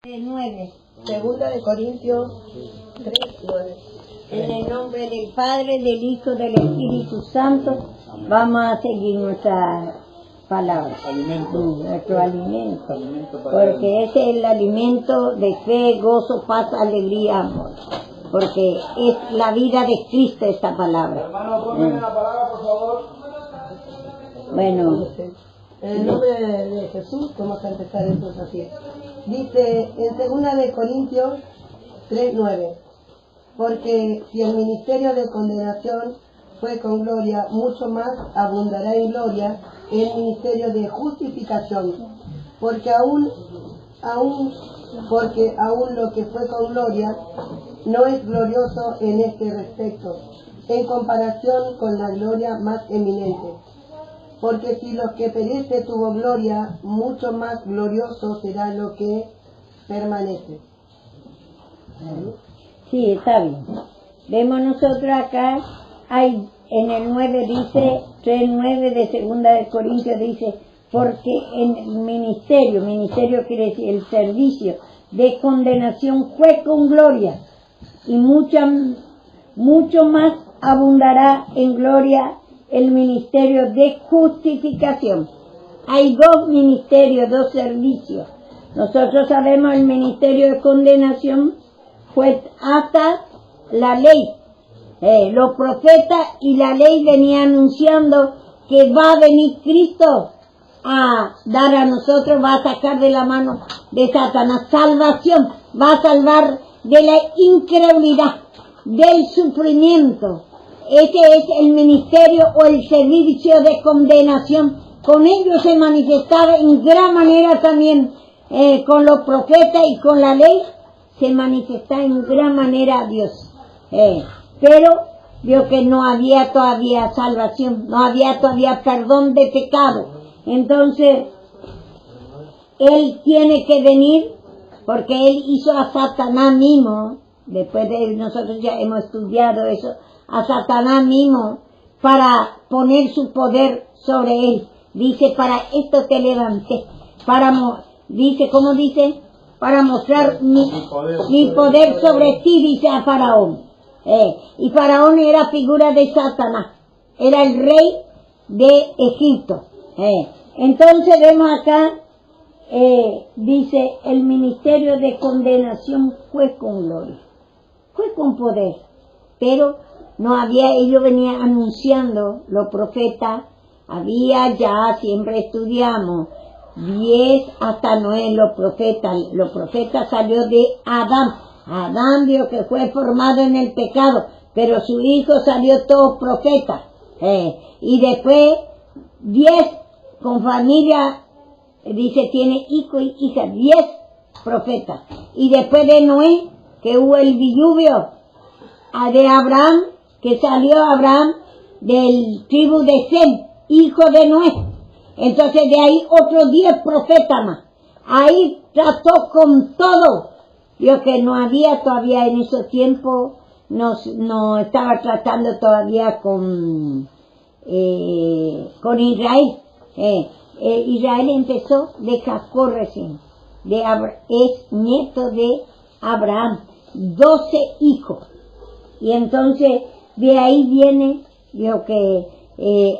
9, segunda de Corintios 3, 9. En el nombre del Padre, del Hijo, del Espíritu Santo, vamos a seguir nuestra palabra, nuestro alimento, porque ese es el alimento de fe, gozo, paz, alegría, amor, porque es la vida de Cristo esta palabra. Hermano, ponme la palabra, por favor. Bueno, en el nombre de Jesús, vamos a empezar entonces así. Dice en 2 de Corintios 3:9, porque si el ministerio de condenación fue con gloria, mucho más abundará en gloria el ministerio de justificación, porque aún lo que fue con gloria no es glorioso en este respecto, en comparación con la gloria más eminente. Porque si lo que perece tuvo gloria, mucho más glorioso será lo que permanece. sí, está bien. Vemos nosotros acá, hay en el 9 dice, 3:9 de segunda de Corintios dice, porque en el ministerio quiere decir el servicio de condenación fue con gloria, y mucho más abundará en gloria el ministerio de justificación. Hay dos ministerios, dos servicios. Nosotros sabemos el ministerio de condenación fue hasta la ley. Los profetas y la ley venían anunciando que va a venir Cristo a dar a nosotros, va a sacar de la mano de Satanás salvación, va a salvar de la incredulidad, del sufrimiento. Ese es el ministerio o el servicio de condenación. Con ellos se manifestaba en gran manera también, con los profetas y con la ley, se manifestaba en gran manera a Dios. Pero vio que no había todavía salvación, no había todavía perdón de pecado. Entonces, Él tiene que venir, porque Él hizo a Satanás mismo, después de nosotros ya hemos estudiado eso, a Satanás mismo, para poner su poder sobre él. Dice, para esto te levanté, dice, ¿cómo dice? Para mostrar mi poder sobre ti, dice a Faraón. Y Faraón era figura de Satanás, era el rey de Egipto. Entonces vemos acá, dice, el ministerio de condenación fue con gloria, fue con poder, pero no había, ellos venían anunciando, los profetas, había ya, siempre estudiamos, 10 hasta 9 los profetas salió de Adán vio que fue formado en el pecado, pero su hijo salió todo profeta, y después 10 con familia, dice, tiene hijo y hija, 10 profetas, y después de Noé, que hubo el diluvio, de Abraham, que salió Abraham del tribu de Sem, hijo de Noé. Entonces de ahí otros 10 profetas más. Ahí trató con todo. Vio que no había todavía en ese tiempo, no estaba tratando todavía con Israel. Israel empezó de Jacob recién. Es nieto de Abraham. 12 hijos. Y entonces de ahí viene, digo que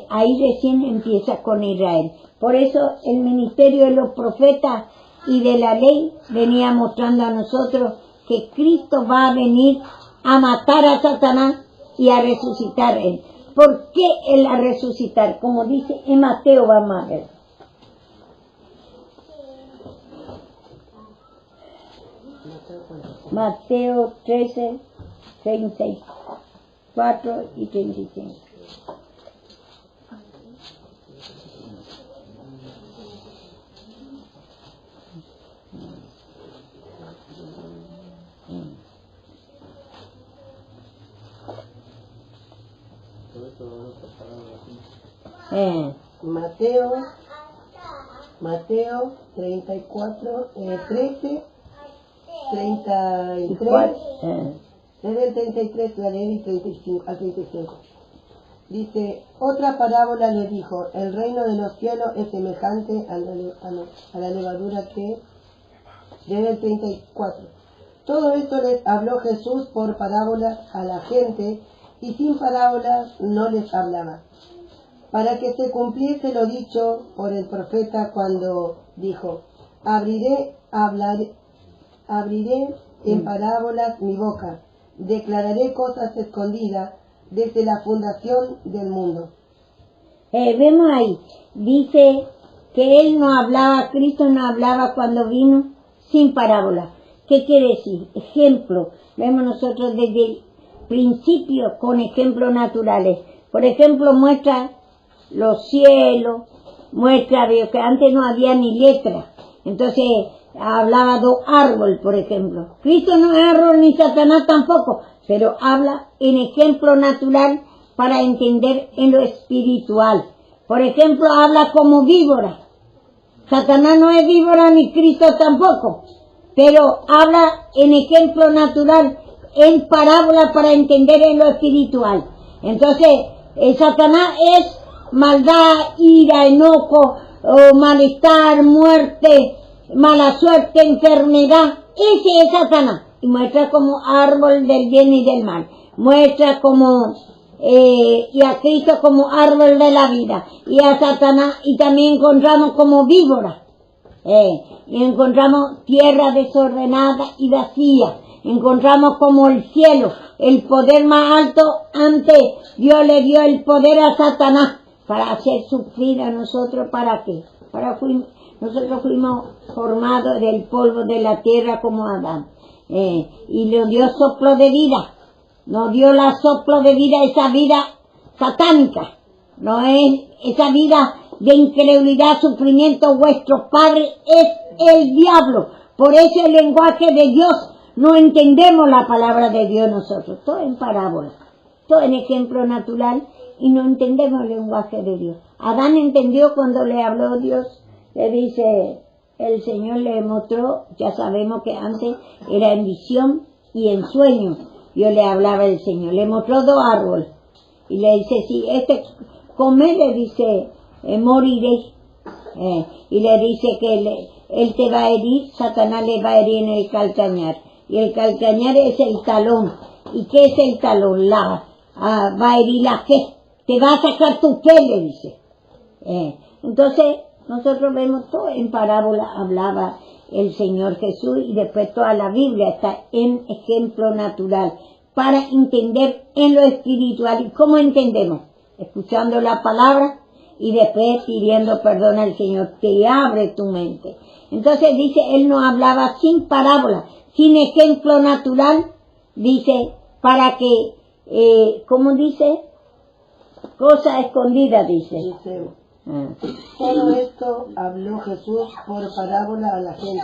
ahí recién empieza con Israel. Por eso el ministerio de los profetas y de la ley venía mostrando a nosotros que Cristo va a venir a matar a Satanás y a resucitar él. ¿Por qué él a resucitar? Como dice en Mateo, vamos a ver. Mateo 13, 34 y 35. Mateo 34, 13, 33, desde el 33 la ley 35 al 35. Dice, otra parábola le dijo, el reino de los cielos es semejante a la levadura que desde el 34. Todo esto les habló Jesús por parábolas a la gente, y sin parábolas no les hablaba, para que se cumpliese lo dicho por el profeta cuando dijo: abriré en parábolas mi boca, declararé cosas escondidas desde la fundación del mundo. Vemos ahí, dice que él no hablaba, Cristo no hablaba cuando vino sin parábola. ¿Qué quiere decir? Ejemplo. Vemos nosotros desde el principio con ejemplos naturales. Por ejemplo, muestra los cielos, muestra que antes no había ni letra. Entonces hablaba de árbol, por ejemplo. Cristo no es árbol ni Satanás tampoco, pero habla en ejemplo natural para entender en lo espiritual. Por ejemplo, habla como víbora. Satanás no es víbora ni Cristo tampoco, pero habla en ejemplo natural, en parábola para entender en lo espiritual. Entonces, Satanás es maldad, ira, enojo, malestar, muerte, mala suerte, enfermedad. Ese es Satanás. Y muestra como árbol del bien y del mal. Muestra como, y a Cristo como árbol de la vida. Y a Satanás, y también encontramos como víbora. Y encontramos tierra desordenada y vacía. Encontramos como el cielo, el poder más alto. Antes Dios le dio el poder a Satanás para hacer sufrir a nosotros. ¿Para qué? Nosotros fuimos formados del polvo de la tierra como Adán. Y le dio soplo de vida. Nos dio la soplo de vida, esa vida satánica. No es esa vida de incredulidad, sufrimiento. Vuestro padre es el diablo. Por eso el lenguaje de Dios no entendemos la palabra de Dios nosotros. Todo en parábola, todo en ejemplo natural, y no entendemos el lenguaje de Dios. Adán entendió cuando le habló Dios. Le dice, el Señor le mostró, ya sabemos que antes era en visión y en sueño. Dios le hablaba el Señor, le mostró 2 árboles. Y le dice, si come, le dice, moriré. Y le dice que él te va a herir, Satanás le va a herir en el calcañar. Y el calcañar es el talón. ¿Y qué es el talón? Va a herir la fe. Te va a sacar tu fe, le dice. Entonces, nosotros vemos todo en parábola, hablaba el Señor Jesús, y después toda la Biblia está en ejemplo natural, para entender en lo espiritual. ¿Y cómo entendemos? Escuchando la palabra y después pidiendo perdón al Señor, que abre tu mente. Entonces dice, él no hablaba sin parábola, sin ejemplo natural, dice, para que, ¿cómo dice? Cosa escondida, dice. Todo esto habló Jesús por parábola a la gente,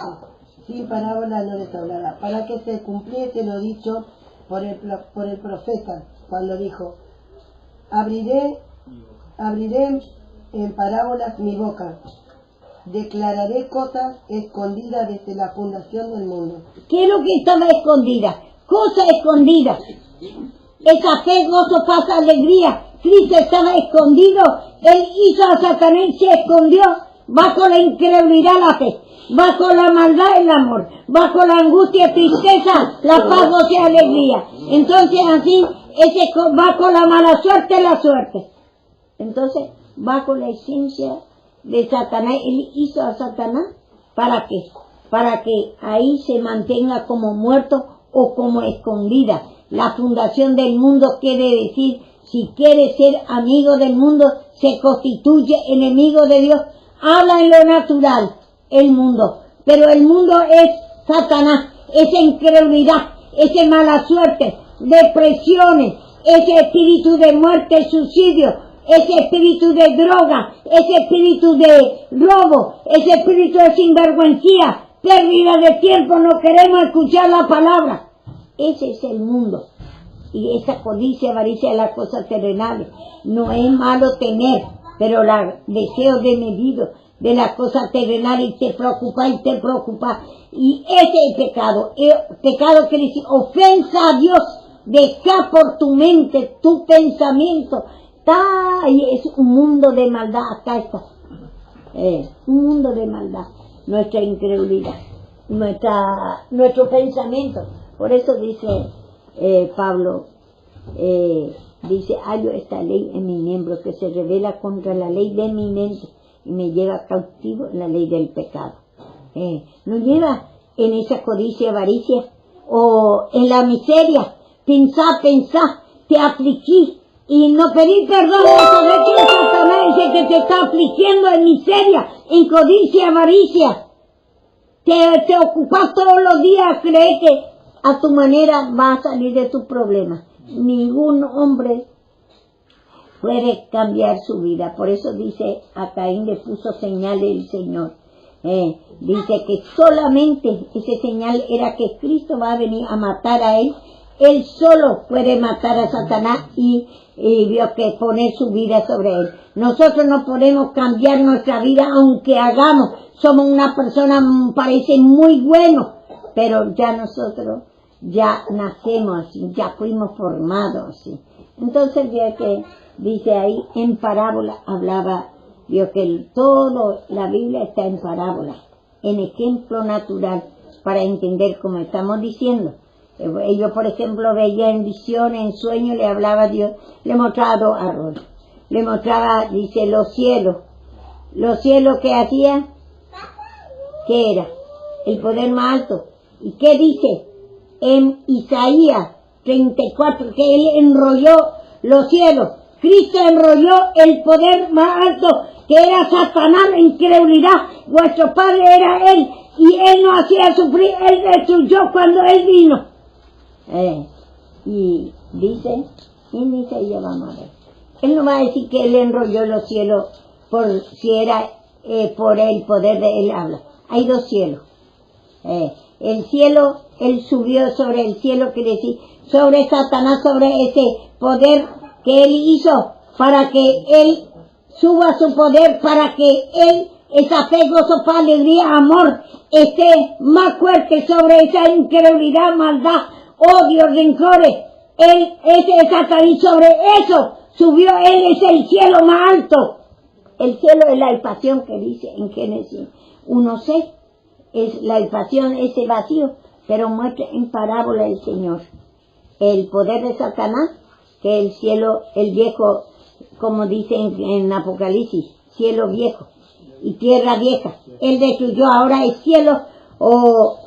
sin parábola no les hablará, para que se cumpliese lo dicho por el profeta cuando dijo: abriré en parábolas mi boca, declararé cosas escondidas desde la fundación del mundo. ¿Qué es lo que estaba escondida? Cosa escondida. Esa fe, gozo, paz, alegría. Cristo estaba escondido. Él hizo a Satanás y se escondió bajo la incredulidad, la fe, bajo la maldad, el amor, bajo la angustia, tristeza, la paz, gozo y alegría. Entonces así, bajo la mala suerte, la suerte. Entonces, bajo la esencia de Satanás, él hizo a Satanás, ¿para qué? Para que ahí se mantenga como muerto o como escondida. La fundación del mundo quiere decir, si quiere ser amigo del mundo, se constituye enemigo de Dios. Habla en lo natural, el mundo. Pero el mundo es Satanás, esa incredulidad, esa mala suerte, depresiones, ese espíritu de muerte, suicidio, ese espíritu de droga, ese espíritu de robo, ese espíritu de sinvergüencía, pérdida de tiempo, no queremos escuchar la palabra. Ese es el mundo. Y esa codicia, avaricia de las cosas terrenales. No es malo tener, pero el deseo desmedido de las cosas terrenales, y te preocupa. Y ese es el pecado. El pecado quiere decir ofensa a Dios. Deja por tu mente, tu pensamiento. Es un mundo de maldad. Acá está. Un mundo de maldad. Nuestra incredulidad. nuestro pensamiento. Por eso dice Pablo, dice, hallo esta ley en mi miembro que se revela contra la ley de mi mente y me lleva cautivo en la ley del pecado. Nos lleva en esa codicia, avaricia, o en la miseria. Pensá, te afligí, y no pedir perdón, saber que Satanás dice que te está afligiendo en miseria, en codicia, avaricia. Te ocupas todos los días, cree que a tu manera va a salir de tu problema. Ningún hombre puede cambiar su vida. Por eso dice, a Caín le puso señal el Señor. Dice que solamente ese señal era que Cristo va a venir a matar a él. Él solo puede matar a Satanás y vio que poner su vida sobre él. Nosotros no podemos cambiar nuestra vida aunque hagamos. Somos una persona, parece muy bueno, pero ya nosotros ya nacemos así, ya fuimos formados así. Entonces vio que dice ahí en parábola hablaba, vio que todo la Biblia está en parábola, en ejemplo natural para entender como estamos diciendo. Ellos, por ejemplo, veían en visiones, en sueños, le hablaba a Dios, le mostraba dos arroyos. Le mostraba, dice, los cielos. Los cielos que hacía, ¿qué era? El poder más alto. ¿Y qué dice? En Isaías 34, que él enrolló los cielos. Cristo enrolló el poder más alto, que era Satanás, la incredulidad. Vuestro padre era él, y él no hacía sufrir, él destruyó cuando él vino. Y dice, en Isaías vamos a ver. Él no va a decir que él enrolló los cielos por si era por el poder de él habla. Hay dos cielos. El cielo, él subió sobre el cielo, quiere decir, sobre Satanás, sobre ese poder que él hizo, para que él suba su poder, para que él, esa fe, gozo, paz, alegría, amor, esté más fuerte sobre esa incredulidad, maldad, odio, rencores. Él, ese Satanás, sobre eso subió, él es el cielo más alto. El cielo es la expansión que dice en Génesis 1:6. Es la expansión, ese vacío, pero muestra en parábola el Señor. El poder de Satanás, que el cielo, el viejo, como dice en Apocalipsis, cielo viejo y tierra vieja. Él destruyó, ahora el cielo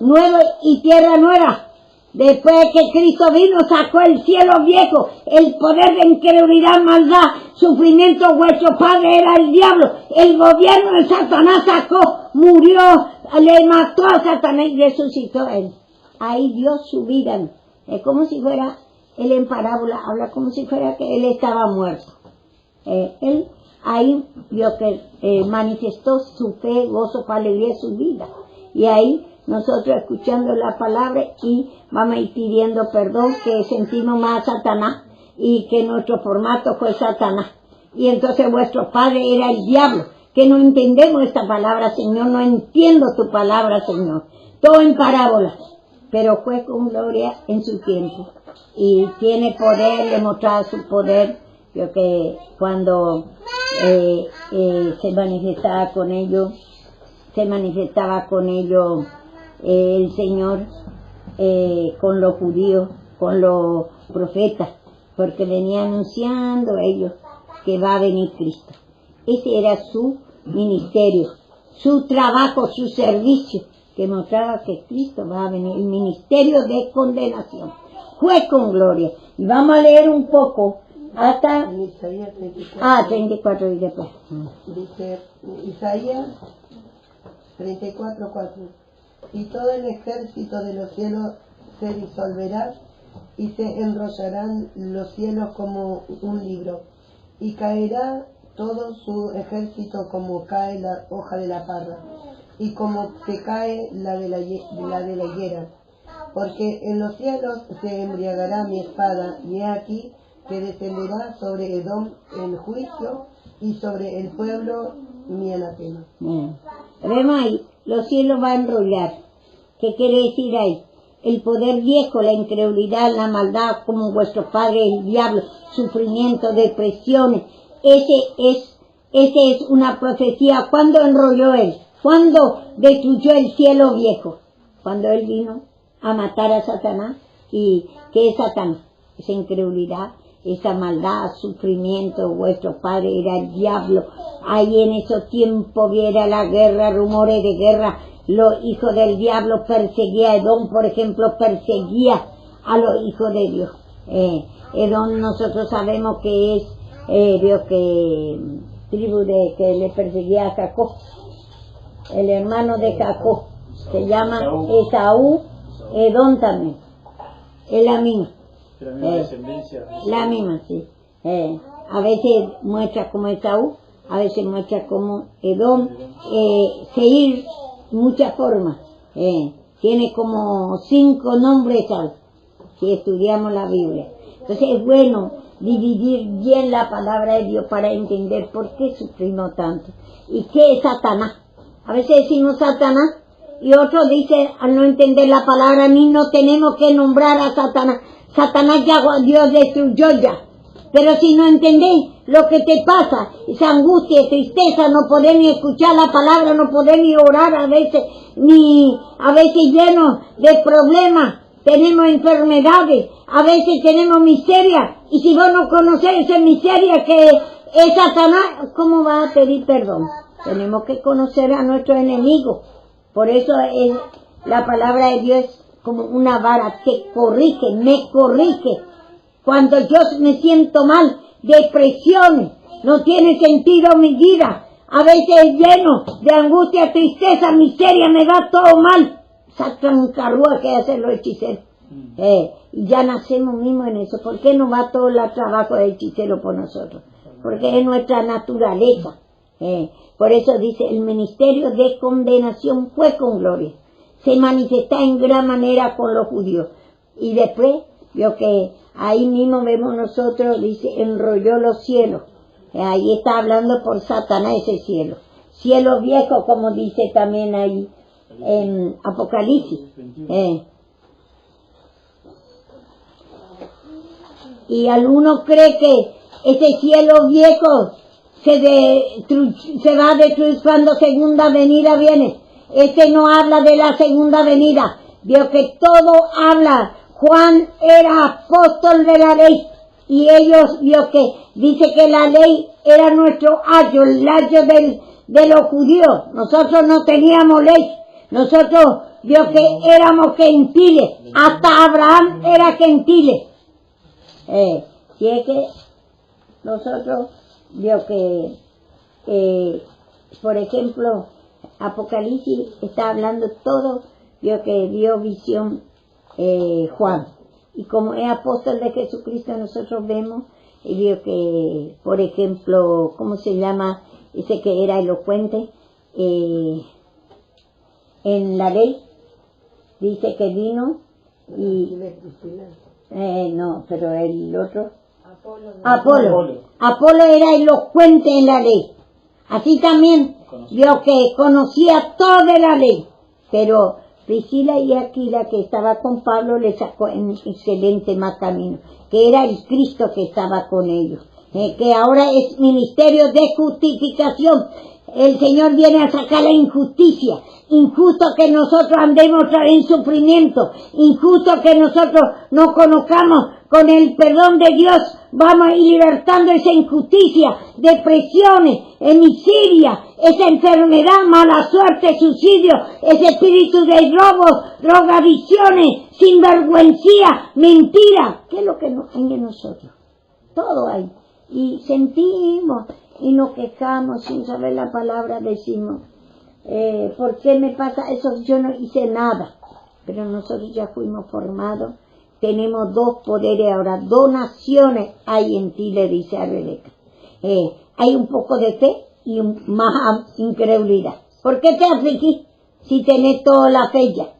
nuevo y tierra nueva. Después que Cristo vino, sacó el cielo viejo, el poder de incredulidad, maldad, sufrimiento. Vuestro padre era el diablo, el gobierno de Satanás sacó, murió, le mató a Satanás y resucitó él. Ahí dio su vida. Es como si fuera, él en parábola habla como si fuera que él estaba muerto. Él ahí vio que manifestó su fe, gozo, alegría, su vida. Y ahí nosotros escuchando la palabra y vamos a ir pidiendo perdón, que sentimos más a Satanás y que nuestro formato fue Satanás. Y entonces vuestro padre era el diablo, que no entendemos esta palabra, Señor, no entiendo tu palabra, Señor. Todo en parábolas, pero fue con gloria en su tiempo. Y tiene poder, le mostraba su poder. Yo que cuando se manifestaba con ellos el Señor con los judíos, con los profetas, porque venía anunciando ellos que va a venir Cristo. Ese era su ministerio, su trabajo, su servicio, que mostraba que Cristo va a venir. El ministerio de condenación fue con gloria. Y vamos a leer un poco hasta Isaías 34. 34 y después. Dice Isaías 34:4. Y todo el ejército de los cielos se disolverá y se enrollarán los cielos como un libro, y caerá todo su ejército como cae la hoja de la parra, y como se cae la de la higuera. Porque en los cielos se embriagará mi espada, y he aquí que descenderá sobre Edom el juicio, y sobre el pueblo mi anatema. Vemos ahí, los cielos va a enrollar. ¿Qué quiere decir ahí? El poder viejo, la incredulidad, la maldad, como vuestro padre el diablo, sufrimiento, depresiones. Ese es una profecía. ¿Cuándo enrolló él? ¿Cuándo destruyó el cielo viejo? cuando Él vino a matar a Satanás. ¿Y qué es Satanás? Esa incredulidad, esa maldad, sufrimiento. Vuestro padre era el diablo. Ahí en esos tiempos viera la guerra, rumores de guerra. Los hijos del diablo perseguía a Edom, por ejemplo, perseguía a los hijos de Dios. Edom nosotros sabemos que es Dios, que tribu de que le perseguía a Jacob, el hermano de Jacob, se llama Esaú. Edom también es la misma, la misma, sí. A veces muestra como Esaú, a veces muestra como Edom. Seir, muchas formas, tiene como 5 nombres si estudiamos la Biblia. Entonces es bueno dividir bien la palabra de Dios para entender por qué sufrimos tanto y qué es Satanás. A veces decimos Satanás y otros dicen, al no entender la palabra, ni no tenemos que nombrar a Satanás. Satanás ya Dios destruyó ya. Pero si no entendés lo que te pasa, esa angustia, tristeza, no podés ni escuchar la palabra, no podés ni orar a veces llenos de problemas, tenemos enfermedades, a veces tenemos miseria, y si vos no conocés esa miseria que es Satanás, ¿cómo vas a pedir perdón? Tenemos que conocer a nuestros enemigos. Por eso la palabra de Dios es como una vara que corrige, me corrige. Cuando yo me siento mal, depresiones, no tiene sentido mi vida, a veces lleno de angustia, tristeza, miseria, me va todo mal. Sacan un carruaje que hacen los hechiceros. Y ya nacemos mismos en eso. ¿Por qué no va todo el trabajo de hechicero por nosotros? Porque es nuestra naturaleza. Por eso dice, el ministerio de condenación fue con gloria. Se manifesta en gran manera con los judíos. Y después, vio que ahí mismo vemos nosotros, dice, enrolló los cielos. Ahí está hablando por Satanás ese cielo. Cielo viejo, como dice también ahí en Apocalipsis. Y alguno cree que ese cielo viejo se va a destruir cuando segunda venida viene. No habla de la segunda venida. Vio que todo habla. Juan era apóstol de la ley. Y ellos, vio que dice que la ley era nuestro ayo, el ayo de los judíos. Nosotros no teníamos ley. Nosotros, vio que éramos gentiles. Hasta Abraham era gentiles. Si es que nosotros, vio que, por ejemplo, Apocalipsis está hablando todo, vio que dio visión Juan. Y como es apóstol de Jesucristo, nosotros vemos, y vio que, por ejemplo, ¿cómo se llama? Ese que era elocuente, en la ley, dice que vino y... no, pero el otro... Apolo era elocuente en la ley. Así también, vio que conocía toda la ley. Pero Priscila y Aquila, que estaba con Pablo, le sacó en excelente más camino, que era el Cristo que estaba con ellos, que ahora es ministerio de justificación. El Señor viene a sacar la injusticia. Injusto que nosotros andemos en sufrimiento, injusto que nosotros no conozcamos con el perdón de Dios, vamos a ir libertando esa injusticia, depresiones, miseria, esa enfermedad, mala suerte, suicidio, ese espíritu de robo, drogadicciones, sinvergüencía, mentira. ¿Qué es lo que hay en nosotros? Todo hay. Y sentimos y nos quejamos sin saber la palabra, decimos, ¿por qué me pasa eso? Yo no hice nada. Pero nosotros ya fuimos formados, tenemos 2 poderes ahora, 2 naciones hay en ti, le dice a Rebeca. Hay un poco de fe y más incredulidad. ¿Por qué te afligís si tenés toda la fe ya?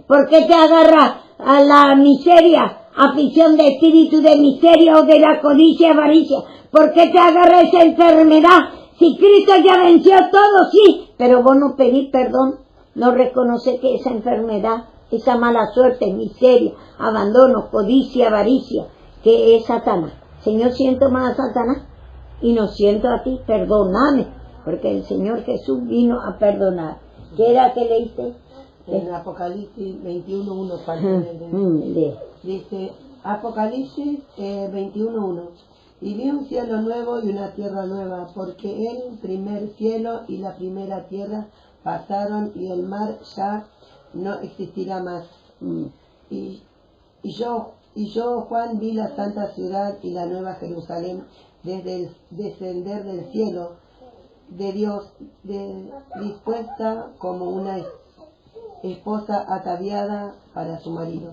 ¿Por qué te agarras a la miseria, aflicción de espíritu de miseria o de la codicia, avaricia? ¿Por qué te agarras esa enfermedad? Si Cristo ya venció todo, sí, pero vos no pedís perdón, no reconoces que esa enfermedad, esa mala suerte, miseria, abandono, codicia, avaricia, que es Satanás. Señor, siento más a Satanás y no siento a ti, perdóname, porque el Señor Jesús vino a perdonar. ¿Qué era que leíste? En Apocalipsis 21.1 parte de dice Apocalipsis 21.1. Y vi un cielo nuevo y una tierra nueva, porque el primer cielo y la primera tierra pasaron y el mar ya no existirá más. Y yo, Juan, vi la santa ciudad y la nueva Jerusalén desde el descender del cielo de Dios, dispuesta como una esposa ataviada para su marido.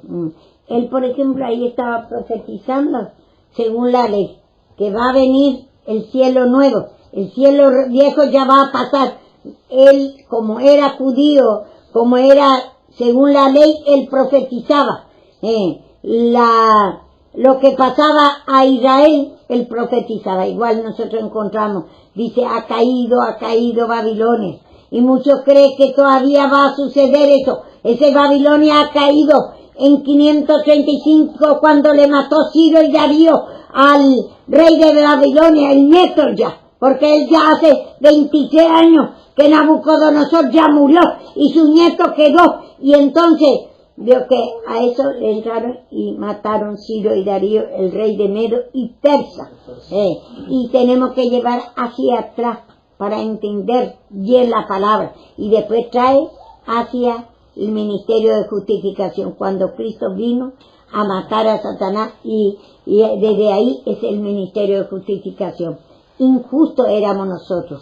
Él, por ejemplo, ahí estaba profetizando, según la ley, que va a venir el cielo nuevo, el cielo viejo ya va a pasar. Él, como era judío, como era, según la ley, él profetizaba. Lo que pasaba a Israel, él profetizaba. Igual nosotros encontramos, dice, ha caído Babilonia. Y muchos creen que todavía va a suceder eso. Ese Babilonia ha caído en 535 cuando le mató Ciro y Darío al rey de Babilonia, el nieto ya. Porque él ya hace 26 años que Nabucodonosor ya murió y su nieto quedó. Y entonces vio que a eso le entraron y mataron Ciro y Darío, el rey de Medo y Persa. Y tenemos que llevar hacia atrás para entender bien la palabra. Y después trae hacia el ministerio de justificación, cuando Cristo vino a matar a Satanás, y desde ahí es el ministerio de justificación. Injusto éramos nosotros,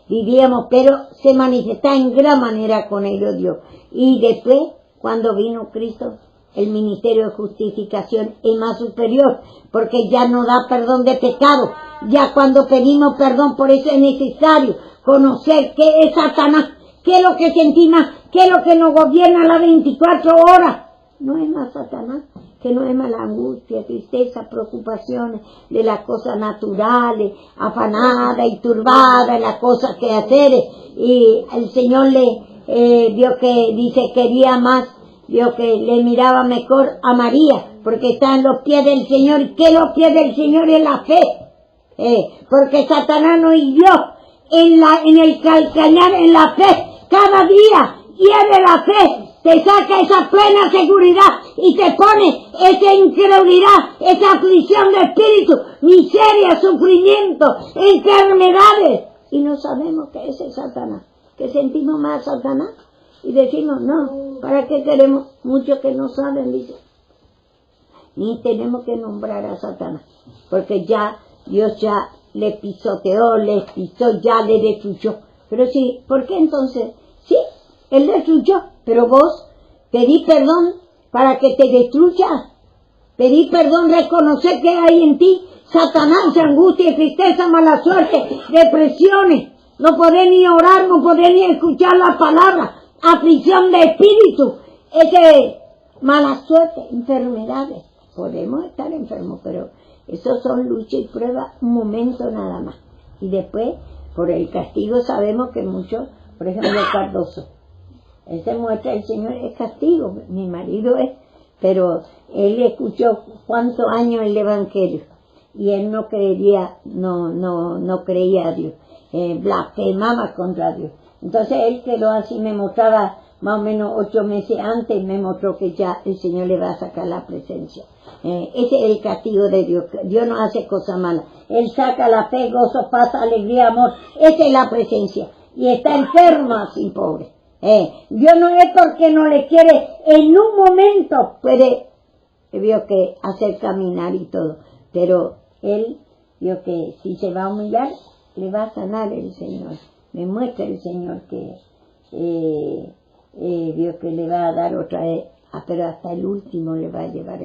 vivíamos, pero se manifestaba en gran manera con ellos Dios. Y después, cuando vino Cristo, el ministerio de justificación es más superior, porque ya no da perdón de pecado. Ya cuando pedimos perdón, por eso es necesario conocer qué es Satanás, qué es lo que sentimos, qué es lo que nos gobierna las 24 horas. No es más Satanás, que no es más la angustia, tristeza, preocupaciones de las cosas naturales, afanada y turbada, las cosas que hacer. Y el Señor vio que dice quería más, vio que le miraba mejor a María, porque está en los pies del Señor. ¿Y qué los pies del Señor? Es la fe. Porque Satanás nos hirió en el calcañar, en la fe, cada día hiere la fe, te saca esa plena seguridad y te pone esa incredulidad, esa aflicción de espíritu, miseria, sufrimiento, enfermedades, y no sabemos que ese es Satanás, que sentimos más a Satanás y decimos no, ¿para qué queremos? Muchos que no saben, dicen, ni tenemos que nombrar a Satanás, porque ya Dios ya le pisoteó, le pisó, ya le destruyó. Pero sí, ¿por qué entonces? Sí, él destruyó, pero vos pedí perdón para que te destruya. Pedí perdón, reconocer que hay en ti Satanás, angustia, tristeza, mala suerte, depresiones. No podés ni orar, no podés ni escuchar la palabra, aflicción de espíritu, mala suerte, enfermedades. Podemos estar enfermos, pero esos son lucha y prueba, un momento nada más. Y después, por el castigo, sabemos que muchos, por ejemplo, Cardoso, él se muestra, el Señor es castigo, mi marido es, pero él escuchó cuántos años el Evangelio, y él no creía a Dios, blasfemaba contra Dios. Entonces él quedó así, me mostraba más o menos 8 meses antes, me mostró que ya el Señor le va a sacar la presencia. Ese es el castigo de Dios. Dios no hace cosas malas. Él saca la fe, gozo, paz, alegría, amor. Esa es la presencia. Y está enfermo así, pobre. Dios no es porque no le quiere. En un momento puede, vio que hacer caminar y todo. Pero él vio que si se va a humillar, le va a sanar el Señor. Me muestra el Señor que vio que le va a dar otra vez, pero hasta el último le va a llevar.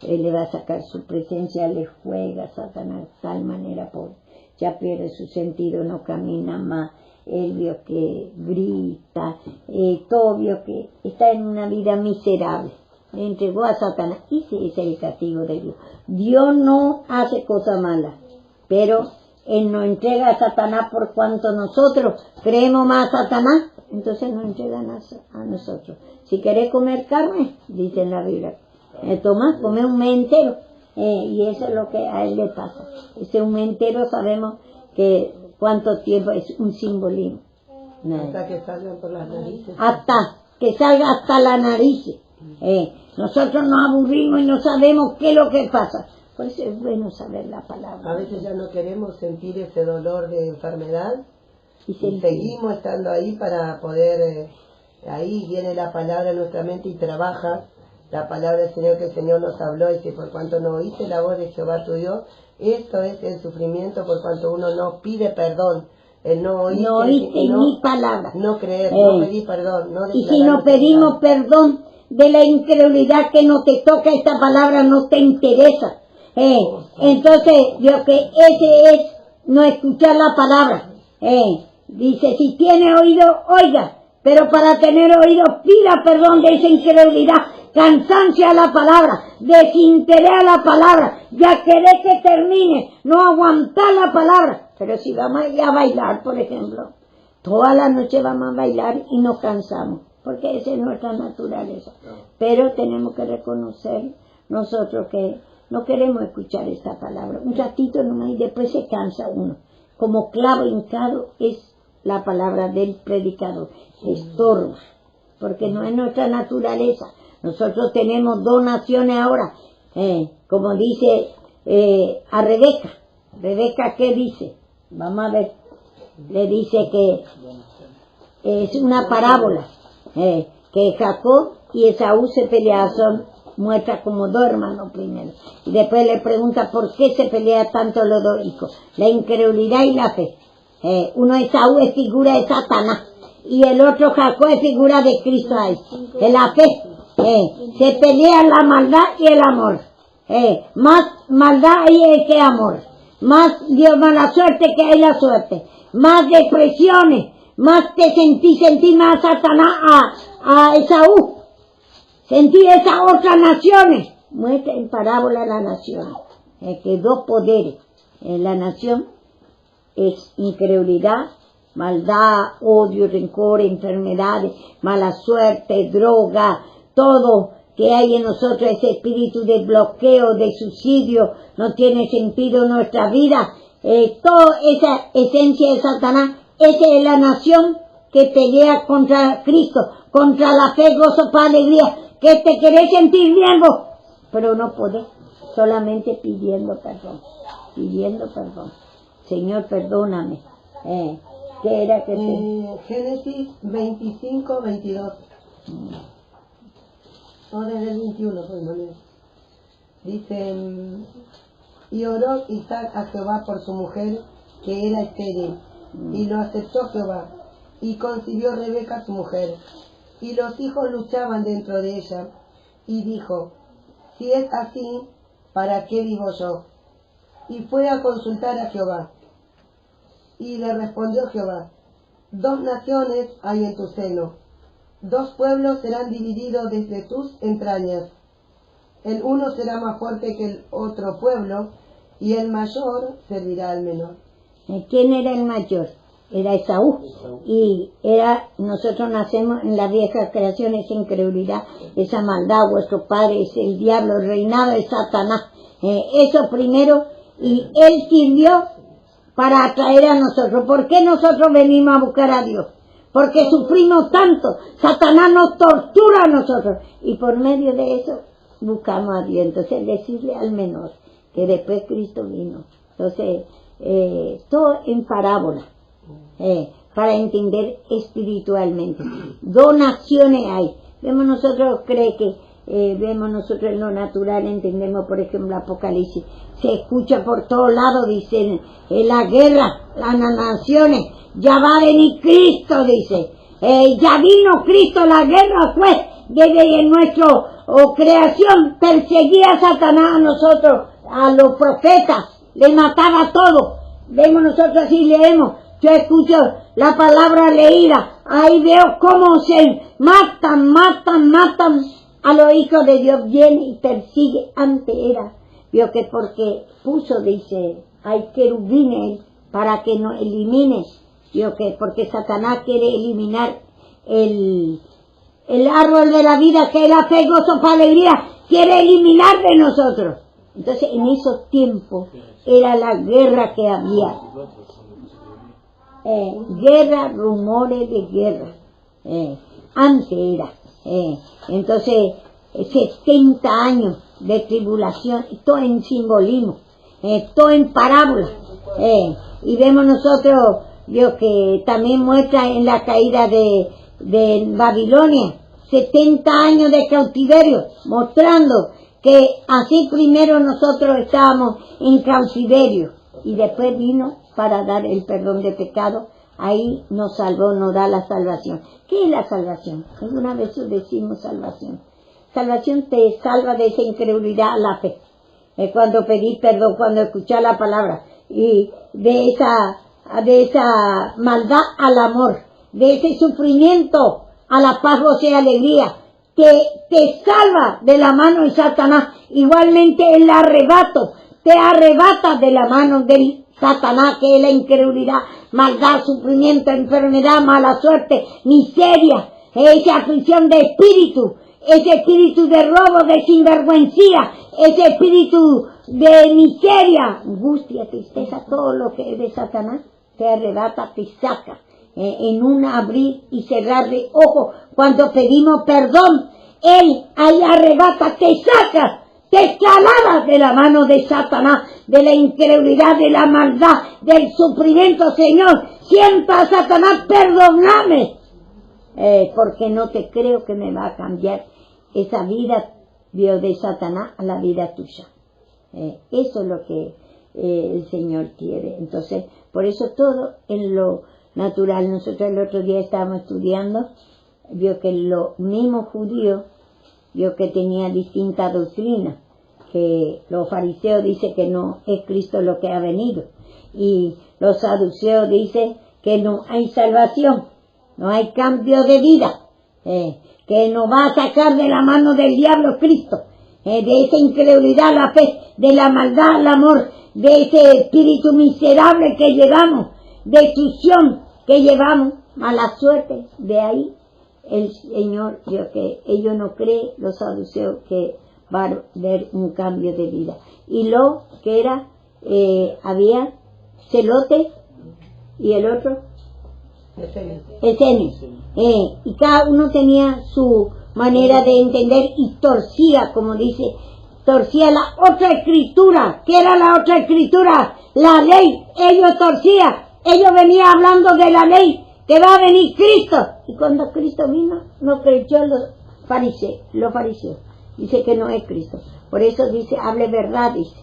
Él le va a sacar su presencia, le juega Satanás de tal manera, pobre, ya pierde su sentido, no camina más. Él vio que grita, todo vio que está en una vida miserable. Le entregó a Satanás. Ese es el castigo de Dios. Dios no hace cosas malas, pero Él nos entrega a Satanás por cuanto nosotros creemos más a Satanás, entonces nos entregan a nosotros. Si querés comer carne, dice en la Biblia, tomás, come un mes entero, y eso es lo que a él le pasa. Ese un mes entero sabemos que cuánto tiempo es un simbolismo. Hasta que salgan por las narices. Hasta que salga hasta la nariz. Nosotros nos aburrimos y no sabemos qué es lo que pasa. Por eso es bueno saber la palabra. A veces ya no queremos sentir ese dolor de enfermedad y seguimos estando ahí para poder, ahí viene la palabra en nuestra mente y trabaja la palabra del Señor, que el Señor nos habló, y dice: por cuanto no oíste la voz de Jehová tu Dios, esto es el sufrimiento, por cuanto uno no pide perdón. El no oíste ni palabra. No creer, no pedir perdón. No, y si no pedimos perdón de la incredulidad que no te toca, esta palabra no te interesa. Entonces, lo que ese es no escuchar la palabra. Dice: si tiene oído, oiga, pero para tener oído pida perdón de esa incredulidad, cansancio a la palabra, desinterés a la palabra, ya querés que termine, no aguantar la palabra. Pero si vamos a bailar, por ejemplo, toda la noche vamos a bailar y nos cansamos, porque esa es nuestra naturaleza. Pero tenemos que reconocer nosotros que no queremos escuchar esta palabra. Un ratito nomás y después se cansa uno. Como clavo hincado es la palabra del predicador. Estorba, porque no es nuestra naturaleza. Nosotros tenemos 2 naciones ahora. Como dice a Rebeca. Rebeca, ¿qué dice? Vamos a ver. Le dice que es una parábola. Que Jacob y Esaú se pelearon. Muestra como 2 hermanos primero. Y después le pregunta por qué se pelea tanto los 2 hijos. La incredulidad y la fe. Uno Esaú es figura de Satanás. Y el otro Jacob es figura de Cristo ahí. De la fe. Se pelea la maldad y el amor. Más maldad hay que amor. Más Dios, mala suerte que hay la suerte. Más depresiones. Más te sentí más a Satanás a Esaú. Sentí esas otras naciones. Muestra en parábola la nación. Que 2 poderes. La nación es incredulidad, maldad, odio, rencor, enfermedades, mala suerte, droga, todo que hay en nosotros, ese espíritu de bloqueo, de suicidio, no tiene sentido en nuestra vida. Toda esa esencia de Satanás, esa es la nación que pelea contra Cristo, contra la fe, gozo, paz, alegría, que te querés sentir bien vos, pero no podés, solamente pidiendo perdón. Señor, perdóname. ¿Qué era que Génesis 25, 22. O desde el 21, pues, no. Dice: y oró Isaac a Jehová por su mujer, que era estéril, y lo aceptó Jehová, y concibió Rebeca su mujer, y los hijos luchaban dentro de ella, y dijo: si es así, ¿para qué vivo yo? Y fue a consultar a Jehová. Y le respondió Jehová: 2 naciones hay en tu seno, 2 pueblos serán divididos desde tus entrañas. El uno será más fuerte que el otro pueblo, y el mayor servirá al menor. ¿Quién era el mayor? Era Esaú. Y nosotros nacemos en la vieja creación, esa incredulidad, esa maldad. Vuestro padre es el diablo, el reinado de Satanás. Eso primero, y él sirvió para atraer a nosotros. ¿Por qué nosotros venimos a buscar a Dios? Porque sufrimos tanto. Satanás nos tortura a nosotros. Y por medio de eso buscamos a Dios. Entonces decirle al menor que después Cristo vino. Entonces, todo en parábola. Para entender espiritualmente. 2 naciones hay. Vemos nosotros en lo natural, entendemos, por ejemplo, Apocalipsis. Se escucha por todos lados, dicen, la guerra, las naciones, ya va a venir Cristo, dice. Ya vino Cristo, la guerra fue desde nuestra creación, perseguía a Satanás a nosotros, a los profetas, le mataba a todos. Vemos nosotros así, leemos. Yo escucho la palabra leída, ahí veo cómo se matan a los hijos de Dios, viene y persigue. Antes era, vio que porque puso, dice, hay querubines para que nos elimine, vio que porque Satanás quiere eliminar el árbol de la vida, que es la fe, gozo, paz, alegría, quiere eliminar de nosotros. Entonces en esos tiempos era la guerra que había. Guerra, rumores de guerra. antes era. Entonces, 70 años de tribulación, todo en simbolismo, todo en parábola. Y vemos nosotros, que también muestra en la caída de Babilonia, 70 años de cautiverio, mostrando que así primero nosotros estábamos en cautiverio y después vino para dar el perdón de pecado. Ahí nos salvó, nos da la salvación. ¿Qué es la salvación? Alguna vez decimos salvación. Salvación te salva de esa incredulidad a la fe. Cuando pedís perdón, cuando escuchás la palabra, y de esa maldad al amor, de ese sufrimiento a la paz, gozo y alegría, que te salva de la mano de Satanás. Igualmente el arrebato te arrebata de la mano del Satanás, que es la incredulidad, maldad, sufrimiento, enfermedad, mala suerte, miseria, esa aflicción de espíritu, ese espíritu de robo, de sinvergüencía, ese espíritu de miseria, angustia, tristeza, todo lo que es de Satanás, te arrebata, te saca. En un abrir y cerrar de ojos, cuando pedimos perdón, Él ahí arrebata, te saca, te traslada de la mano de Satanás, de la incredulidad, de la maldad, del sufrimiento. Señor, sienta a Satanás, perdóname, porque no te creo que me va a cambiar esa vida de Satanás a la vida tuya. Eso es lo que el Señor quiere. Entonces, por eso todo en lo natural. Nosotros el otro día estábamos estudiando, vio que los mismos judíos, vio que tenía distinta doctrina, que los fariseos dicen que no es Cristo lo que ha venido, y los saduceos dicen que no hay salvación, no hay cambio de vida, que nos va a sacar de la mano del diablo Cristo, de esa incredulidad, la fe, de la maldad, el amor, de ese espíritu miserable que llevamos, destrucción que llevamos, mala suerte. De ahí el Señor dijo que ellos no creen, los saduceos, que va a haber un cambio de vida. Y lo que era, había celote y el otro esenios, y cada uno tenía su manera de entender y torcía, como dice, torcía la otra escritura. ¿Qué era la otra escritura? La ley. Ellos torcían. Ellos venían hablando de la ley, que va a venir Cristo. Y cuando Cristo vino, no creyó los fariseos. Dice que no es Cristo. Por eso dice, hable verdad, dice.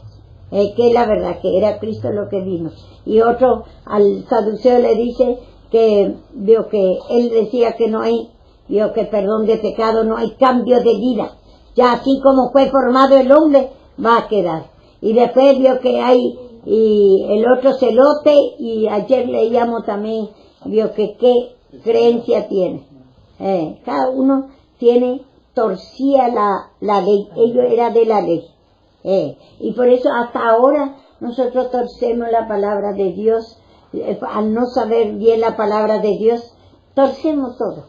Que es la verdad, que era Cristo lo que vino. Y otro, al saduceo le dice que vio que él decía que no hay, vio que perdón de pecado, no hay cambio de vida. Ya así como fue formado el hombre, va a quedar. Y después vio que hay, y el otro celote, y ayer leíamos también, vio que qué creencia tiene. Cada uno tiene, torcía la ley, ellos era de la ley. Y por eso hasta ahora nosotros torcemos la palabra de Dios, al no saber bien la palabra de Dios, torcemos todo.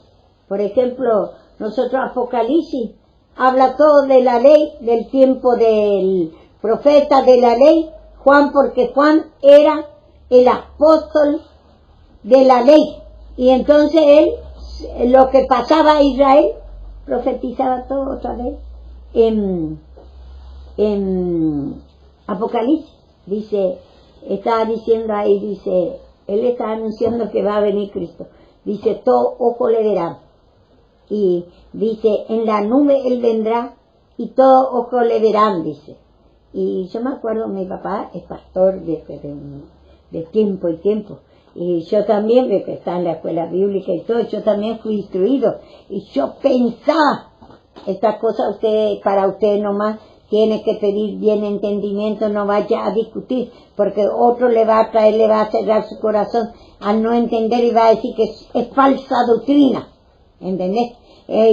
Por ejemplo, nosotros Apocalipsis habla todo de la ley, del tiempo del profeta de la ley, Juan, porque Juan era el apóstol de la ley. Y entonces él, lo que pasaba a Israel, profetizaba todo otra vez en Apocalipsis. Dice, estaba diciendo ahí, dice, él está anunciando que va a venir Cristo. Dice, todo ojo le verá. Y dice, en la nube él vendrá y todo ojo le verán, dice. Y yo me acuerdo, mi papá es pastor de tiempo y tiempo. Y yo también, veo que está en la escuela bíblica y todo, yo también fui instruido. Y yo pensaba, esta cosa para usted nomás tiene que pedir bien entendimiento, no vaya a discutir, porque otro le va a traer, le va a cerrar su corazón al no entender y va a decir que es falsa doctrina. ¿Entendés?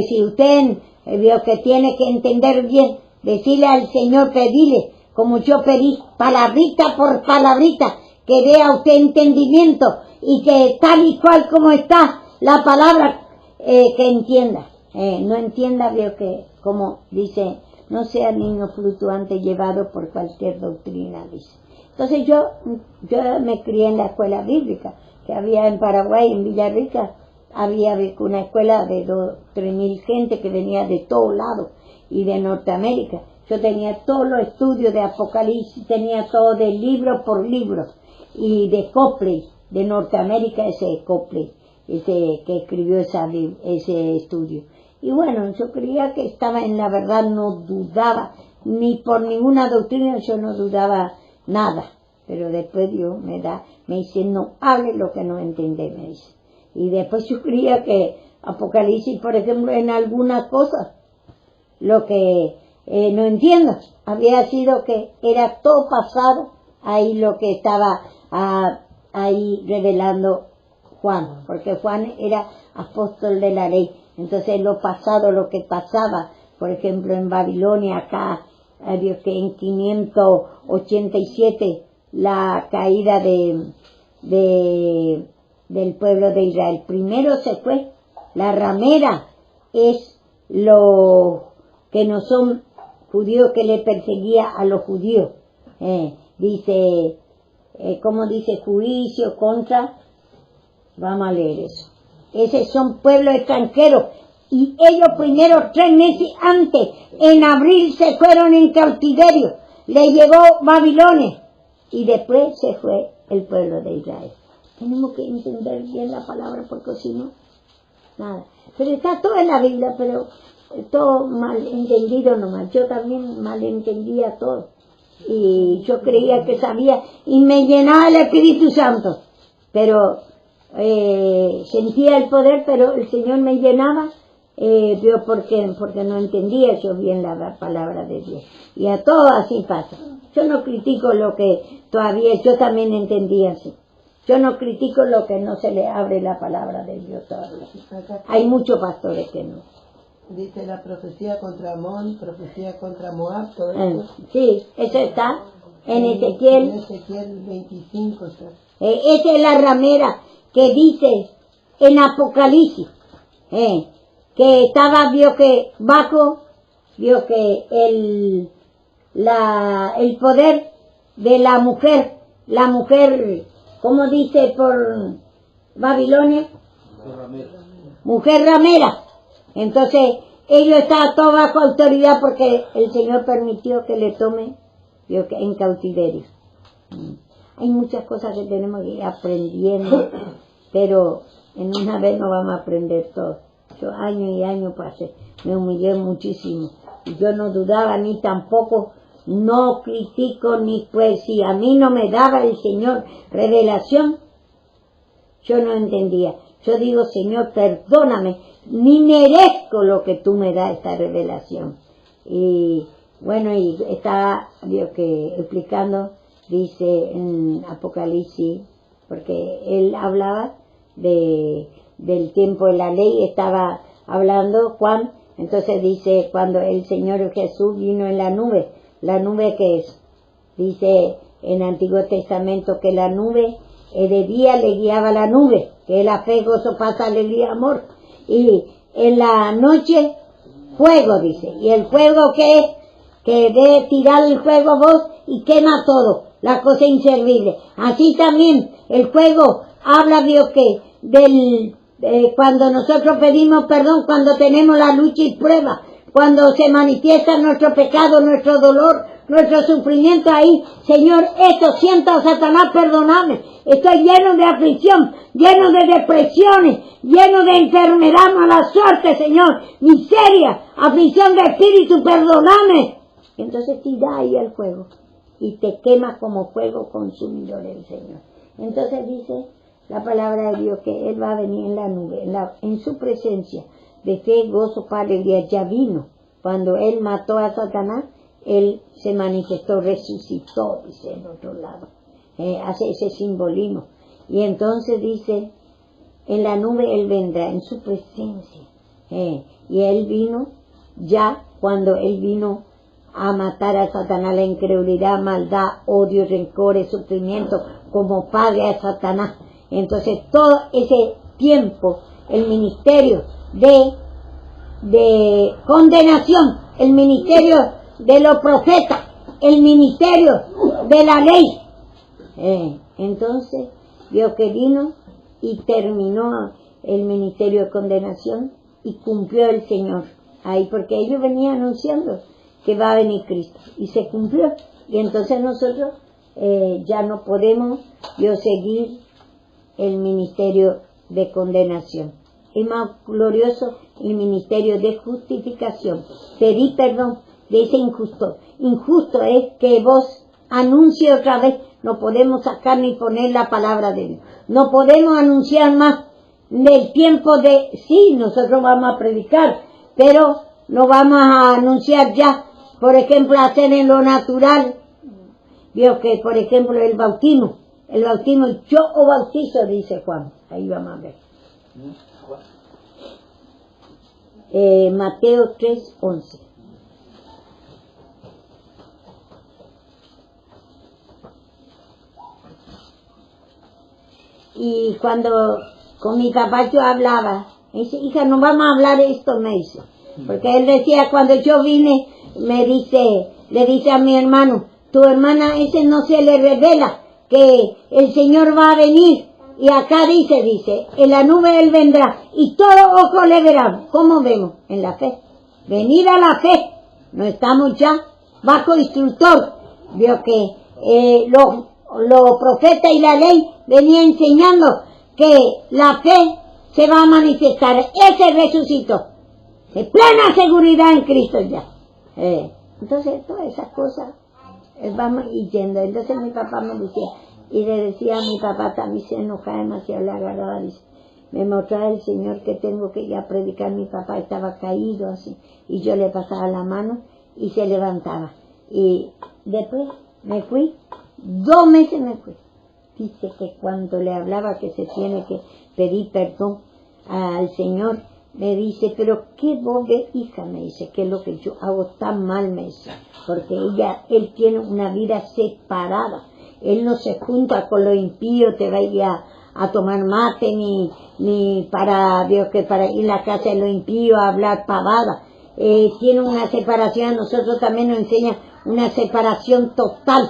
Si usted vio que tiene que entender bien, decirle al Señor, pedirle, como yo pedí, palabrita por palabrita, que vea usted entendimiento y que tal y cual como está la palabra, que entienda. No entienda, veo que, como dice, no sea niño fluctuante llevado por cualquier doctrina, dice. Entonces yo me crié en la escuela bíblica que había en Paraguay, en Villarrica, había una escuela de 3.000 gente que venía de todos lados y de Norteamérica. Yo tenía todos los estudios de Apocalipsis, tenía todo de libro por libro, y de Copley, de Norteamérica, ese Copley, ese que escribió ese estudio. Y bueno, yo creía que estaba en la verdad, no dudaba, ni por ninguna doctrina yo no dudaba nada. Pero después Dios me dice, no hable lo que no entiende, me dice. Y después yo creía que Apocalipsis, por ejemplo, en algunas cosas, lo que no entiendo, había sido que era todo pasado, ahí lo que estaba ahí revelando Juan, porque Juan era apóstol de la ley. Entonces lo pasado, lo que pasaba, por ejemplo en Babilonia, acá, que en 587, la caída del pueblo de Israel. Primero se fue, la ramera es lo que no son judíos, que le perseguía a los judíos. Dice, ¿cómo dice? Juicio contra, vamos a leer eso. Esos son pueblos extranjeros, y ellos primero 3 meses antes, en abril, se fueron en cautiverio, le llegó Babilonia, y después se fue el pueblo de Israel. Tenemos que entender bien la palabra, porque si no, nada. Pero está todo en la Biblia, pero todo mal entendido nomás. Yo también mal entendía todo, y yo creía que sabía, y me llenaba el Espíritu Santo, pero sentía el poder, pero el Señor me llenaba, porque no entendía yo bien la palabra de Dios. Y a todos así pasa. Yo no critico lo que todavía yo también entendía así. Yo no critico lo que no se le abre la palabra de Dios todavía. Hay muchos pastores que no. Dice la profecía contra Amón, profecía contra Moab, todo eso. Sí, eso está en Ezequiel. En Ezequiel 25 está. Esa es la ramera que dice en Apocalipsis, que estaba, vio que el poder de la mujer, ¿cómo dice por Babilonia? Mujer ramera. Entonces, ellos estaban todos bajo autoridad, porque el Señor permitió que le tome, vio que en cautiverio. Hay muchas cosas que tenemos que ir aprendiendo, pero en una vez no vamos a aprender todo. Yo año y año pasé, me humillé muchísimo, y yo no dudaba, ni tampoco, no critico, ni pues si a mí no me daba el Señor revelación, yo no entendía. Yo digo, Señor, perdóname, ni merezco lo que tú me das, esta revelación. Y bueno, y estaba, vio que explicando, dice en Apocalipsis, porque él hablaba del tiempo de la ley, estaba hablando Juan, entonces dice, cuando el Señor Jesús vino en la nube ¿qué es? Dice en el Antiguo Testamento que la nube, de día le guiaba la nube, que es la fe, gozo, paz, alegría, amor, y en la noche fuego, dice, y el fuego ¿qué es? Que de tirar el fuego vos y quema todo, la cosa inservible. Así también el fuego habla, Dios, que cuando nosotros pedimos perdón, cuando tenemos la lucha y prueba, cuando se manifiesta nuestro pecado, nuestro dolor, nuestro sufrimiento, ahí, Señor, esto siento, Satanás, perdóname, estoy lleno de aflicción, lleno de depresiones, lleno de enfermedad, mala suerte, Señor, miseria, aflicción de espíritu, perdóname. Entonces tira ahí el fuego y te quema como fuego consumidor el Señor. Entonces dice la palabra de Dios que Él va a venir en la nube, en su presencia de fe, gozo, paz, alegría. Ya vino. Cuando Él mató a Satanás, Él se manifestó, resucitó, dice en otro lado. Hace ese simbolismo. Y entonces dice, en la nube Él vendrá, en su presencia. Y Él vino, ya cuando Él vino a matar a Satanás, la incredulidad, maldad, odio, rencores, sufrimiento, como padre a Satanás. Entonces todo ese tiempo, el ministerio de condenación, el ministerio de los profetas, el ministerio de la ley. Entonces, Dios que vino y terminó el ministerio de condenación y cumplió el Señor ahí, porque ellos venían anunciando que va a venir Cristo y se cumplió. Y entonces nosotros ya no podemos seguir el ministerio de condenación. Es más glorioso el ministerio de justificación. Pedí perdón de ese injusto. Injusto es que vos anuncie otra vez. No podemos sacar ni poner la palabra de Dios. No podemos anunciar más del tiempo de... Sí, nosotros vamos a predicar, pero no vamos a anunciar ya. Por ejemplo, hacer en lo natural. Veo que, por ejemplo, el bautismo, yo os bautizo, dice Juan. Ahí vamos a ver. Mateo 3:11. Y cuando con mi papá yo hablaba, me dice, hija, no vamos a hablar esto, me dice. Porque él decía, cuando yo vine, le dice a mi hermano, tu hermana ese no se le revela que el Señor va a venir. Y acá dice, en la nube Él vendrá y todo ojo le verá. ¿Cómo vemos? En la fe. Venir a la fe. No estamos ya bajo instructor. Vio que los profetas y la ley venía enseñando que la fe se va a manifestar. Ese resucitó. De plena seguridad en Cristo ya. Entonces, todas esas cosas vamos yendo. Entonces mi papá me decía, y le decía a mi papá, también se enojaba demasiado, le agarraba, dice, me mostraba el Señor que tengo que ir a predicar. Mi papá estaba caído así, y yo le pasaba la mano y se levantaba. Y después me fui, 2 meses me fui. Dice que cuando le hablaba que se tiene que pedir perdón al Señor, me dice, pero ¿qué vos ves, hija? Me dice, ¿qué es lo que yo hago tan mal? Me dice, porque él tiene una vida separada. Él no se junta con los impíos, te va a ir a tomar mate, ni para ir a la casa de los impíos a hablar pavada. Tiene una separación, a nosotros también nos enseña una separación total.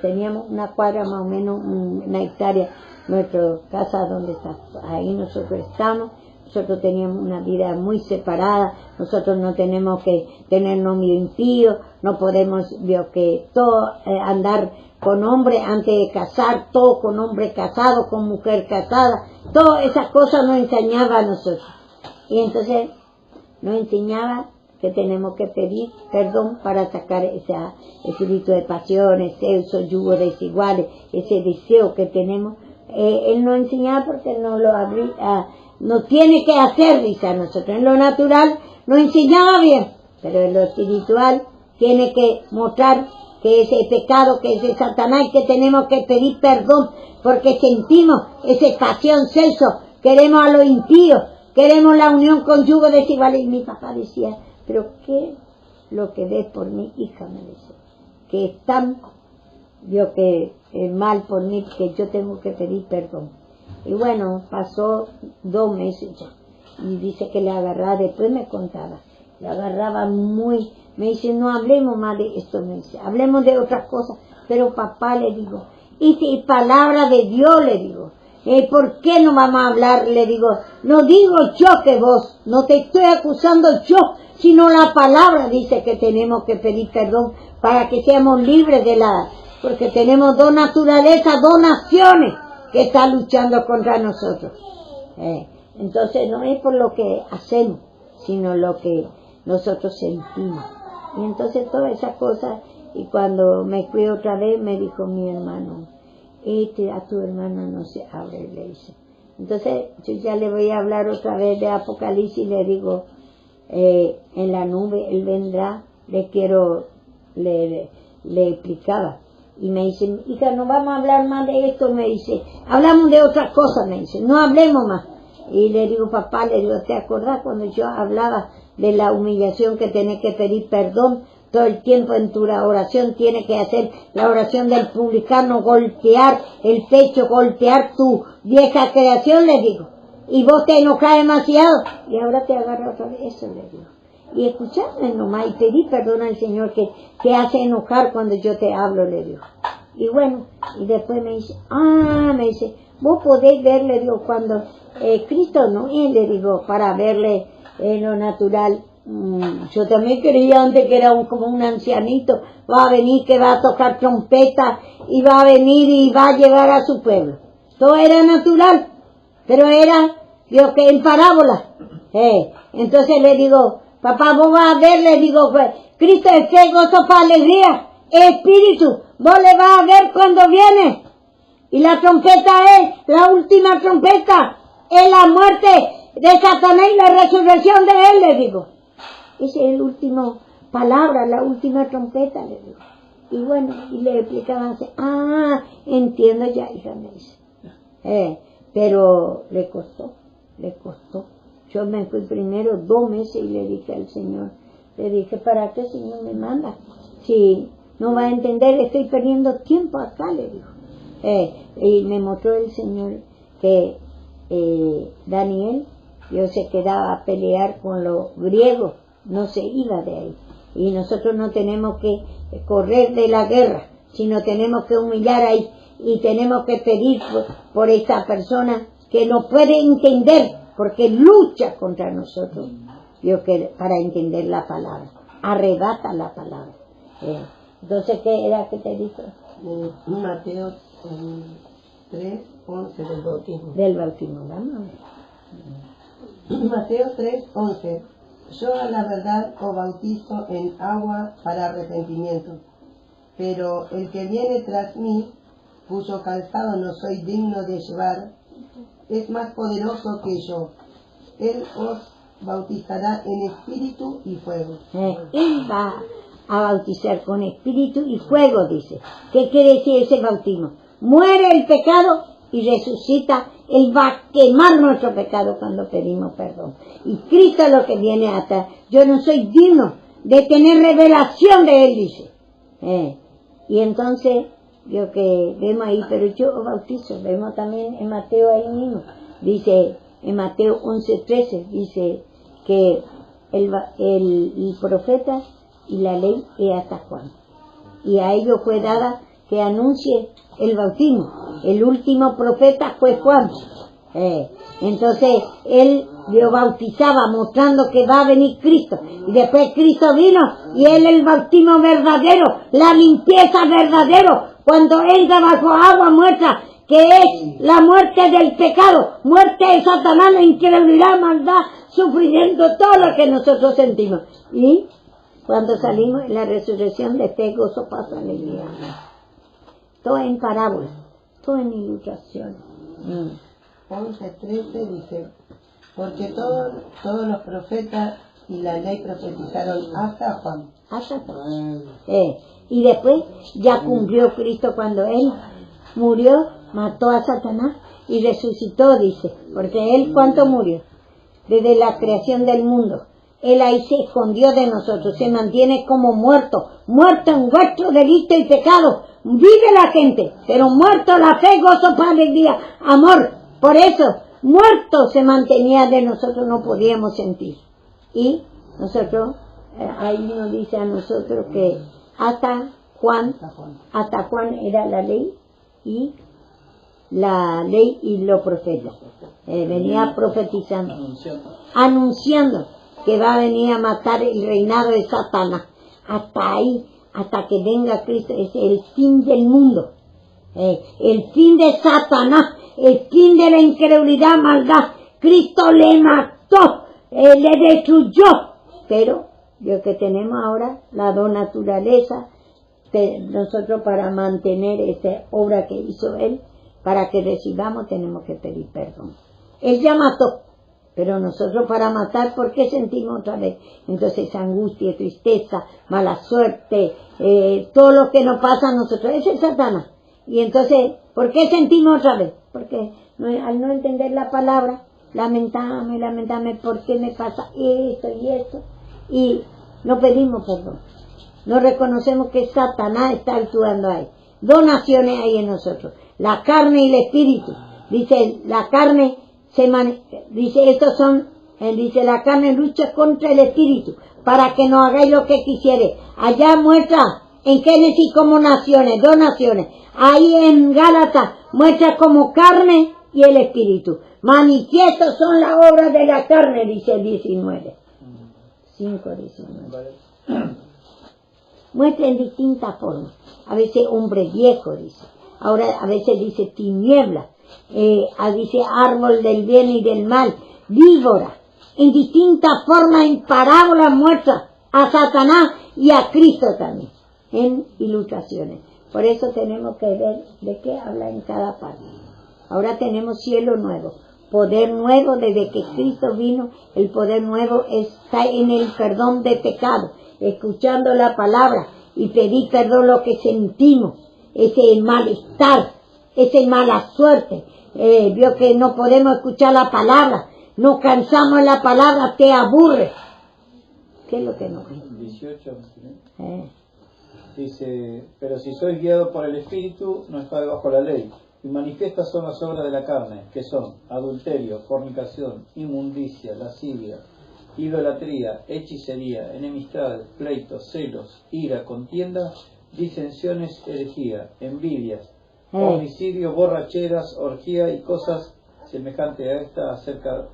Teníamos una cuadra más o menos, una hectárea, nuestra casa donde está, ahí nosotros estamos. Nosotros teníamos una vida muy separada, nosotros no tenemos que tener novio impío, no podemos andar con hombre antes de casar, todo con hombre casado, con mujer casada, todas esas cosas nos enseñaba a nosotros. Y entonces nos enseñaba que tenemos que pedir perdón para sacar ese espíritu de pasiones, esos yugos desiguales, ese deseo que tenemos. Él nos enseñaba porque no lo abría. No tiene que hacer, dice a nosotros. En lo natural nos enseñaba bien, pero en lo espiritual tiene que mostrar que ese pecado, que ese Satanás, que tenemos que pedir perdón, porque sentimos esa pasión, sexo, queremos a los impíos, queremos la unión con yugo desigual. Y mi papá decía, pero ¿qué lo que ves por mi hija? Me dice, que es tan, mal por mí, que yo tengo que pedir perdón. Y bueno, pasó 2 meses ya. Y dice que le agarraba, después me contaba, le agarraba me dice, no hablemos más de esto, me dice, hablemos de otras cosas. Pero papá, le digo, y si palabra de Dios, le digo, ¿por qué no vamos a hablar? Le digo, no digo yo que vos, no te estoy acusando yo, sino la palabra dice que tenemos que pedir perdón para que seamos libres porque tenemos 2 naturalezas, 2 naciones que está luchando contra nosotros. Entonces no es por lo que hacemos, sino lo que nosotros sentimos. Y entonces todas esas cosas, y cuando me fui otra vez, me dijo mi hermano, a tu hermano no se abre, le dice. Entonces yo ya le voy a hablar otra vez de Apocalipsis y le digo, en la nube Él vendrá, le explicaba. Y me dice, hija, no vamos a hablar más de esto, me dice, hablamos de otras cosas, me dice, no hablemos más. Y le digo, papá, ¿te acordás cuando yo hablaba de la humillación que tenés que pedir perdón? Todo el tiempo en tu oración tienes que hacer la oración del publicano, golpear el pecho, golpear tu vieja creación, le digo. Y vos te enojás demasiado, y ahora te agarras otra vez, eso le digo. Y escuchadme nomás y pedí perdón al Señor que te hace enojar cuando yo te hablo, le digo. Y bueno, y después me dice, vos podéis ver, le digo, cuando Cristo no es, le digo, para verle en lo natural. Yo también creía antes que era como un ancianito, va a venir que va a tocar trompeta y va a venir y va a llegar a su pueblo. Todo era natural, pero era, digo, que en parábola. Entonces le digo, papá, vos vas a ver, le digo, pues, Cristo es que gozo para alegría, espíritu, vos le vas a ver cuando viene. Y la trompeta es la última trompeta, es la muerte de Satanás y la resurrección de él, le digo. Esa es la última palabra, la última trompeta, le digo. Y bueno, y le explicaban así, entiendo ya, hija, me dice. Pero le costó. Yo me fui primero 2 meses y le dije al Señor, le dije, ¿para qué Señor me manda? Si no va a entender, estoy perdiendo tiempo acá, le dijo. Y me mostró el Señor que Daniel, Dios se quedaba a pelear con los griegos, no se iba de ahí. Y nosotros no tenemos que correr de la guerra, sino tenemos que humillar ahí y tenemos que pedir por esta persona que no puede entender, porque lucha contra nosotros, Dios, que para entender la palabra, arrebata la palabra. Entonces, ¿qué era que te dijo? Mateo 3:11 del bautismo. Del bautismo, vamos a ver. Mateo 3:11. Yo a la verdad os bautizo en agua para arrepentimiento, pero el que viene tras mí, cuyo calzado no soy digno de llevar, es más poderoso que yo. Él os bautizará en espíritu y fuego. Él va a bautizar con espíritu y fuego, dice. ¿Qué quiere decir ese bautismo? Muere el pecado y resucita. Él va a quemar nuestro pecado cuando pedimos perdón. Y Cristo es lo que viene hasta. Yo no soy digno de tener revelación de Él, dice. Y entonces, lo que vemos ahí, pero yo bautizo. Vemos también en Mateo ahí mismo. Dice, en Mateo 11:13, dice que el profeta y la ley es hasta Juan. Y a ellos fue dada que anuncie el bautismo. El último profeta fue Juan. Entonces, él lo bautizaba mostrando que va a venir Cristo. Y después Cristo vino y él el bautismo verdadero, la limpieza verdadero, cuando entra bajo agua muerta, que es la muerte del pecado, muerte de Satanás, la incredulidad, maldad, sufrimiento, todo lo que nosotros sentimos. Y cuando salimos en la resurrección de fe, gozo, paz, alegría. Todo en parábola, todo en ilustración. 11:13 dice, porque todos los profetas y la ley profetizaron hasta Juan. Hasta Juan. Y después ya cumplió Cristo cuando Él murió, mató a Satanás y resucitó, dice. Porque Él, ¿cuánto murió? Desde la creación del mundo. Él ahí se escondió de nosotros, se mantiene como muerto en vuestro delito y pecado. Vive la gente, pero muerto la fe, gozo, paz, alegría, amor. Por eso, muerto se mantenía de nosotros, no podíamos sentir. Y nosotros, ahí nos dice a nosotros que hasta Juan era la ley y los profetas. Venía profetizando, anunciando que va a venir a matar el reinado de Satanás. Hasta ahí, hasta que venga Cristo, es el fin del mundo. El fin de Satanás, el fin de la incredulidad, maldad. Cristo le mató, le destruyó. Pero lo que tenemos ahora, la dos naturaleza, nosotros para mantener esa obra que hizo Él, para que recibamos tenemos que pedir perdón. Él ya mató, pero nosotros para matar, ¿por qué sentimos otra vez? Entonces angustia, tristeza, mala suerte, todo lo que nos pasa a nosotros, ese es Satanás. Y entonces, ¿por qué sentimos otra vez? Porque al no entender la palabra, lamentame, ¿por qué me pasa esto y esto? Y no pedimos perdón. No reconocemos que Satanás está actuando ahí. Dos naciones hay en nosotros, la carne y el espíritu. Dice, la carne dice, la carne lucha contra el espíritu, para que no hagáis lo que quisiere. Allá muestra En Génesis como naciones, 2 naciones. Ahí en Gálatas muestra como carne y el espíritu. Manifiestos son las obras de la carne, dice el 19. 5:19. Muestra en distintas formas. A veces hombre viejo, dice. Ahora a veces dice tiniebla. Dice árbol del bien y del mal. Víbora. En distintas formas, en parábolas muestra a Satanás y a Cristo también. En ilustraciones. Por eso tenemos que ver de qué habla en cada parte. Ahora tenemos cielo nuevo, poder nuevo desde que Cristo vino. El poder nuevo está en el perdón de pecado, escuchando la palabra y pedir perdón lo que sentimos, ese malestar, esa mala suerte. Vio que no podemos escuchar la palabra, nos cansamos de la palabra, te aburre. ¿Qué es lo que nos dice? 18. Dice, pero si sois guiado por el Espíritu, no estáis bajo la ley. Y manifiestas son las obras de la carne, que son adulterio, fornicación, inmundicia, lascivia, idolatría, hechicería, enemistades, pleitos, celos, ira, contienda, disensiones, herejía, envidias, homicidio, borracheras, orgía y cosas semejantes a esta, acerca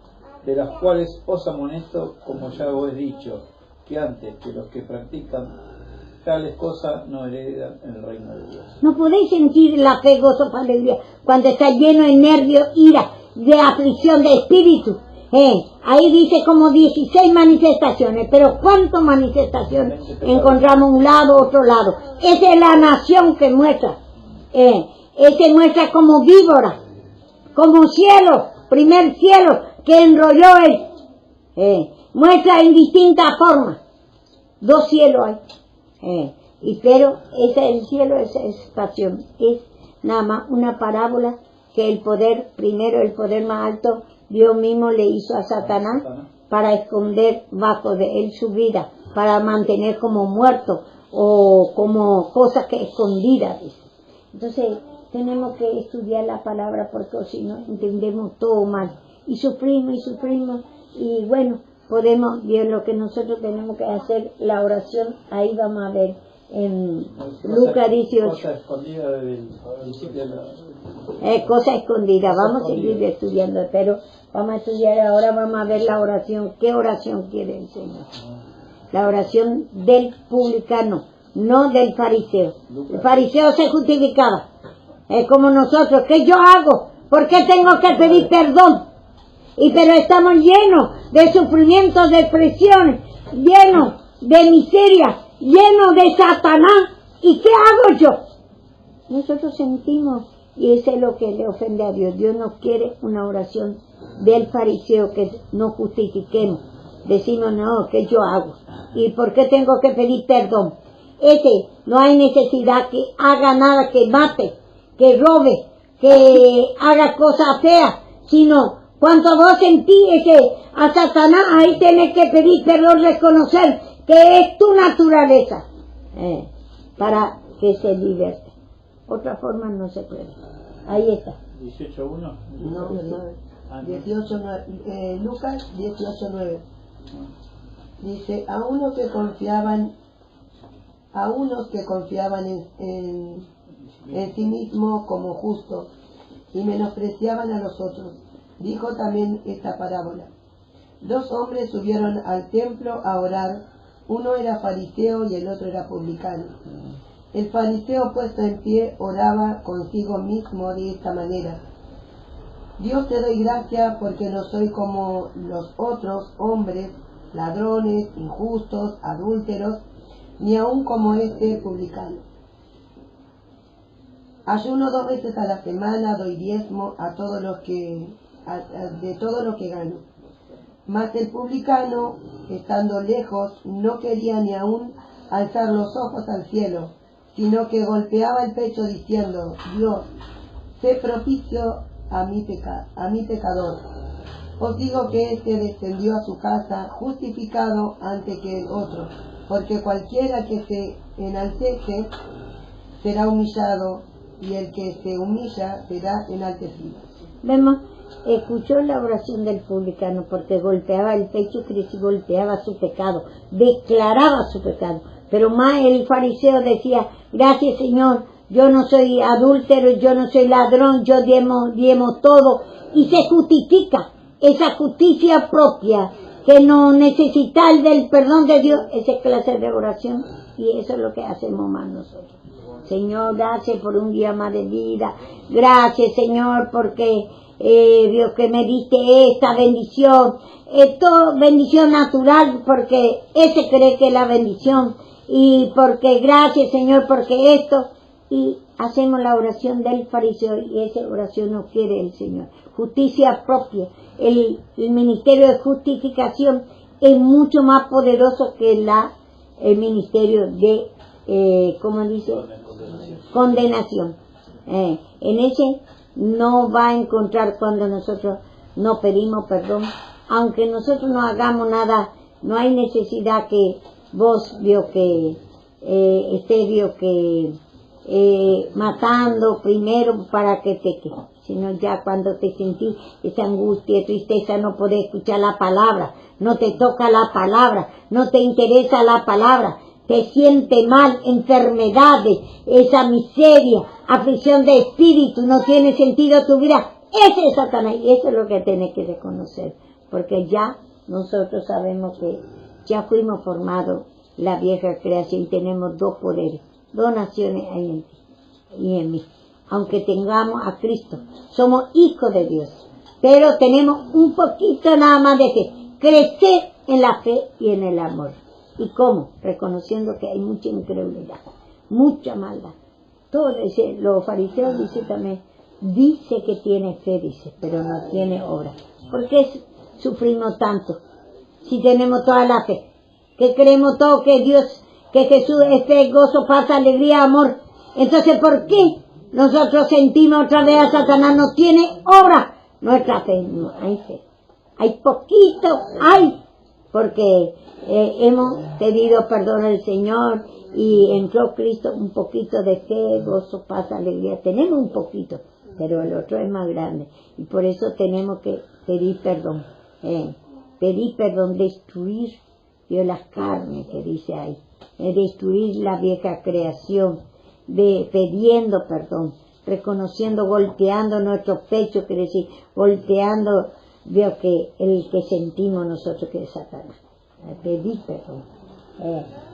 de las cuales os amonesto, como ya os he dicho, que antes que los que practican tales cosas no heredan el reino de Dios. No podéis sentir la fe, gozo, alegría cuando está lleno de nervios, ira, de aflicción de espíritu. Ahí dice como 16 manifestaciones, pero ¿cuántas manifestaciones encontramos un lado, otro lado? Esa es la nación que muestra. Ese muestra como víbora, como cielo, primer cielo que enrolló él. Muestra en distintas formas. 2 cielos hay. Pero el cielo es pasión, es nada más una parábola que el poder, primero el poder más alto, Dios mismo le hizo a Satanás para esconder bajo de él su vida, para mantener como muerto o como cosas que escondidas. Entonces tenemos que estudiar la palabra porque si no entendemos todo mal y sufrimos y bueno, podemos, Dios, lo que nosotros tenemos que hacer, la oración, ahí vamos a ver en Lucas 18. Cosa escondida desde el principio de la... cosa escondida, vamos a seguir estudiando, pero vamos a estudiar ahora, vamos a ver la oración, qué oración quiere el Señor. La oración del publicano, no del fariseo. El fariseo se justificaba, es como nosotros, ¿qué yo hago? ¿Por qué tengo que pedir perdón? Pero estamos llenos de sufrimientos, de presiones, llenos de miseria, llenos de Satanás. ¿Y qué hago yo? Nosotros sentimos, y eso es lo que le ofende a Dios. Dios no quiere una oración del fariseo que nos justifiquemos. Decimos, no, ¿qué yo hago? ¿Y por qué tengo que pedir perdón? No hay necesidad que haga nada, que mate, que robe, que haga cosas feas, sino... Cuando vos sentís a Satanás, ahí tenés que pedir perdón, reconocer que es tu naturaleza, para que se divierta. Otra forma no se puede. Ahí está. 18.1. No, 18.9. Lucas 18.9. Dice, a unos que confiaban en sí mismos como justos y menospreciaban a los otros. Dijo también esta parábola. 2 hombres subieron al templo a orar, uno era fariseo y el otro era publicano. El fariseo puesto en pie oraba consigo mismo de esta manera: Dios, te doy gracias porque no soy como los otros hombres, ladrones, injustos, adúlteros, ni aun como este publicano. Ayuno 2 veces a la semana, doy diezmo a todo lo que de todo lo que gano. Mas el publicano, estando lejos, no quería ni aún alzar los ojos al cielo, sino que golpeaba el pecho diciendo: Dios, sé propicio a mi pecador. Os digo que éste descendió a su casa justificado antes que el otro, porque cualquiera que se enaltece será humillado, y el que se humilla será enaltecido. Vemos, escuchó la oración del publicano porque golpeaba el pecho, que golpeaba su pecado, declaraba su pecado. Pero más el fariseo decía, gracias Señor, yo no soy adúltero, yo no soy ladrón, yo diemo todo. Y se justifica esa justicia propia, que no necesita el del perdón de Dios, esa clase de oración. Y eso es lo que hacemos más nosotros. Señor, gracias por un día más de vida. Gracias, Señor, porque Dios que me diste esta bendición. Esto bendición natural, porque ese cree que es la bendición. Y porque gracias, Señor, porque esto. Y hacemos la oración del fariseo, y esa oración no quiere el Señor. Justicia propia. El ministerio de justificación es mucho más poderoso que el ministerio de, ¿cómo dice? Condenación. En ese no va a encontrar cuando nosotros no pedimos perdón. Aunque nosotros no hagamos nada, no hay necesidad que vos matando primero para que te quede, sino ya cuando te sentís esa angustia, tristeza, no podés escuchar la palabra, no te toca la palabra, no te interesa la palabra, te siente mal, enfermedades, esa miseria, aflicción de espíritu, no tiene sentido tu vida. Ese es Satanás, y eso es lo que tenés que reconocer, porque ya nosotros sabemos que ya fuimos formados la vieja creación y tenemos dos poderes, dos naciones hay en ti y en mí. Aunque tengamos a Cristo, somos hijos de Dios, pero tenemos un poquito nada más de fe, crecer en la fe y en el amor. ¿Y cómo? Reconociendo que hay mucha incredulidad, mucha maldad. Todo dice, los fariseos dicen también, dice que tiene fe, dice, pero no tiene obra. ¿Por qué sufrimos tanto? Si tenemos toda la fe, que creemos todo que Dios, que Jesús es fe, gozo, paz, alegría, amor. Entonces, ¿por qué nosotros sentimos otra vez a Satanás? No tiene obra. Nuestra fe, no hay fe. Hay poquito, porque hemos pedido perdón al Señor y entró Cristo, un poquito de fe, gozo, paz, alegría. Tenemos un poquito, pero el otro es más grande. Y por eso tenemos que pedir perdón. Pedir perdón, destruir las carnes que dice ahí. Destruir la vieja creación, pidiendo perdón, reconociendo, golpeando nuestro pecho, quiere decir, golpeando que el que sentimos nosotros que es Satanás. Pedir perdón.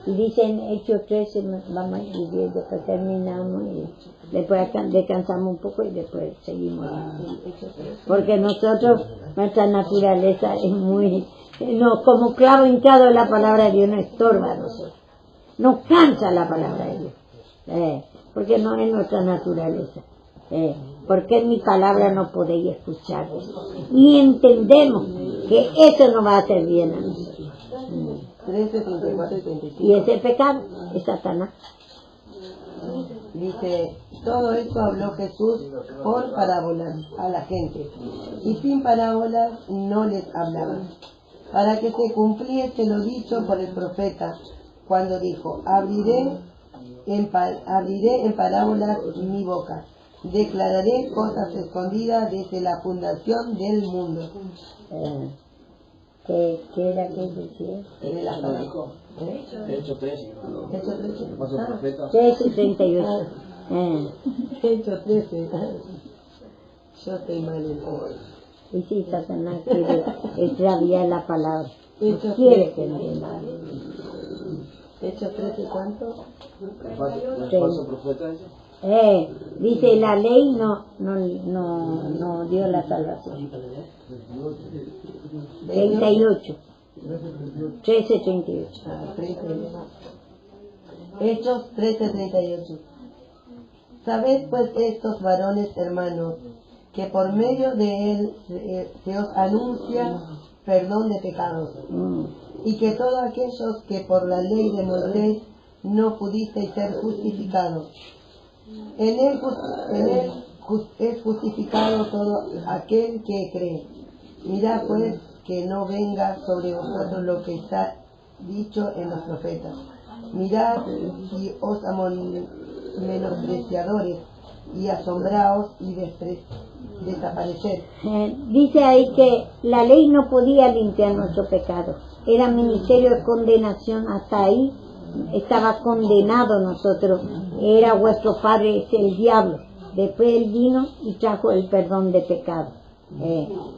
Y dicen Hechos 13, vamos y después terminamos y después descansamos un poco y después seguimos. Porque nosotros, nuestra naturaleza es muy, como clavo hincado, la palabra de Dios no estorba a nosotros. No cansa la palabra de Dios, porque no es nuestra naturaleza. Porque en mi palabra no podéis escuchar eso. Y entendemos que eso no va a hacer bien a nosotros. 13, 34 y 35. Y ese pecado es Satanás. Dice, todo esto habló Jesús por parábolas a la gente, y sin parábolas no les hablaba, para que se cumpliese lo dicho por el profeta, cuando dijo, abriré en parábolas mi boca, declararé cosas escondidas desde la fundación del mundo. ¿Qué era que decía? Hecho 13. Hecho 13. Ah. 13:38. Hecho 13. Yo estoy mal entonces. Y si Satanás quiere extraviar la palabra, Hecho quiere 13. que no entienda. Hecho 13, ¿cuánto? ¿El falso profeta ese? Dice la ley no dio la salvación. 38. 13:38. Hechos 13:38. Sabed pues estos varones hermanos, que por medio de él se os anuncia perdón de pecados, y que todos aquellos que por la ley de Moisés no pudisteis ser justificados, en él es justificado todo aquel que cree. Mirad pues que no venga sobre vosotros lo que está dicho en los profetas. Mirad si os menospreciadores, y asombraos y desaparecer. Dice ahí que la ley no podía limpiar nuestro pecado. Era ministerio de condenación hasta ahí, estaba condenado nosotros, era vuestro padre, es el diablo. Después él vino y trajo el perdón de pecado.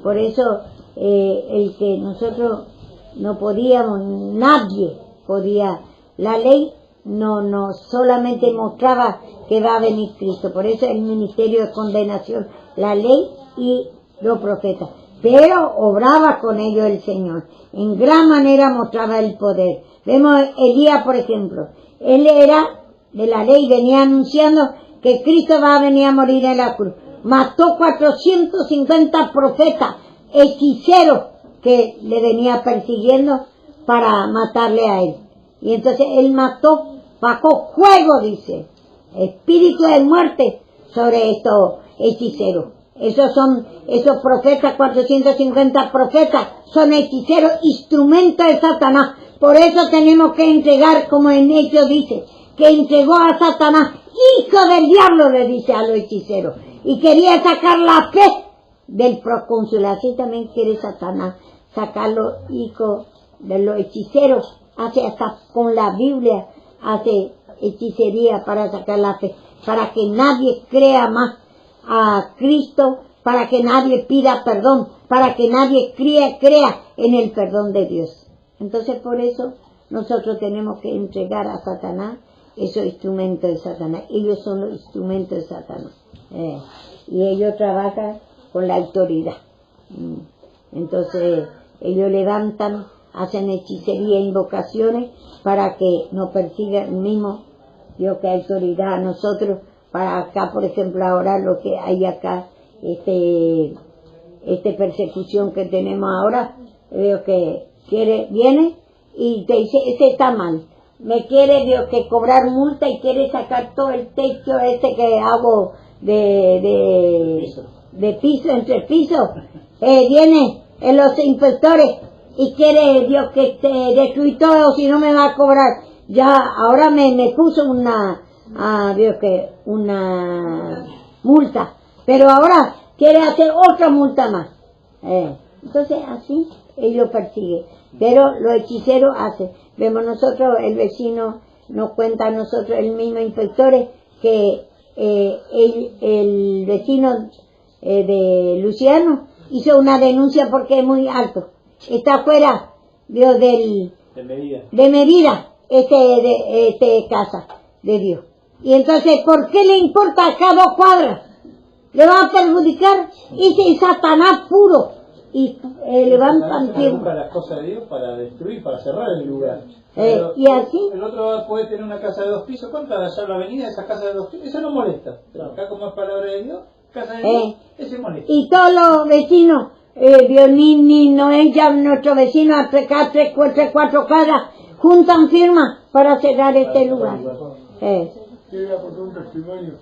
Por eso el que nosotros no podíamos, nadie podía, la ley no solamente mostraba que va a venir Cristo, por eso el ministerio de condenación, la ley y los profetas, pero obraba con ellos el Señor, en gran manera mostraba el poder. Vemos Elías, por ejemplo, él era de la ley, venía anunciando que Cristo va a venir a morir en la cruz, mató 450 profetas, hechiceros que le venía persiguiendo para matarle a él. Y entonces él mató, bajó fuego, dice, espíritu de muerte sobre estos hechiceros. Esos profetas, 450 profetas, son hechiceros, instrumentos de Satanás. Por eso tenemos que entregar, como en Hechos dice, que entregó a Satanás, hijo del diablo, le dice a los hechiceros. Y quería sacar la fe del procónsul. Así también quiere Satanás sacar los hijos de los hechiceros. Hace hasta con la Biblia, hace hechicería para sacar la fe, para que nadie crea más a Cristo, para que nadie pida perdón, para que nadie crea en el perdón de Dios. Entonces por eso nosotros tenemos que entregar a Satanás esos instrumentos de Satanás. Ellos son los instrumentos de Satanás. Y ellos trabajan con la autoridad. Entonces ellos levantan, hacen hechicería, invocaciones para que nos persiga el mismo Dios que autoridad a nosotros. Para acá, por ejemplo, ahora lo que hay acá, persecución que tenemos ahora, veo que viene y te dice, ese está mal, me quiere, veo que cobrar multa y quiere sacar todo el techo que hago de piso, entre pisos, viene en los inspectores y quiere, Dios, que destruir todo, si no me va a cobrar. Ya, ahora me puso una multa, pero ahora quiere hacer otra multa más. Entonces así ellos persiguen, pero los hechiceros hacen. Vemos nosotros, el vecino nos cuenta a nosotros, el mismo inspector, que el vecino de Luciano hizo una denuncia porque es muy alto, está fuera de medida casa de Dios. Y entonces, ¿por qué le importa acá 2 cuadras? Le va a perjudicar. Ese Satanás puro. Y levantan tiempo. Busca las cosas de Dios para destruir, para cerrar el lugar. Y así. El otro puede tener una casa de 2 pisos. ¿Cuántas allá en la avenida esa casa de 2 pisos? Eso no molesta. Pero acá, como es palabra de Dios, casa de Dios, ese molesta. Y todos los vecinos, Dionini, Noella, nuestro vecino, acá 3, 4 cuadras, juntan firmas para cerrar este lugar. Yo por un testimonio.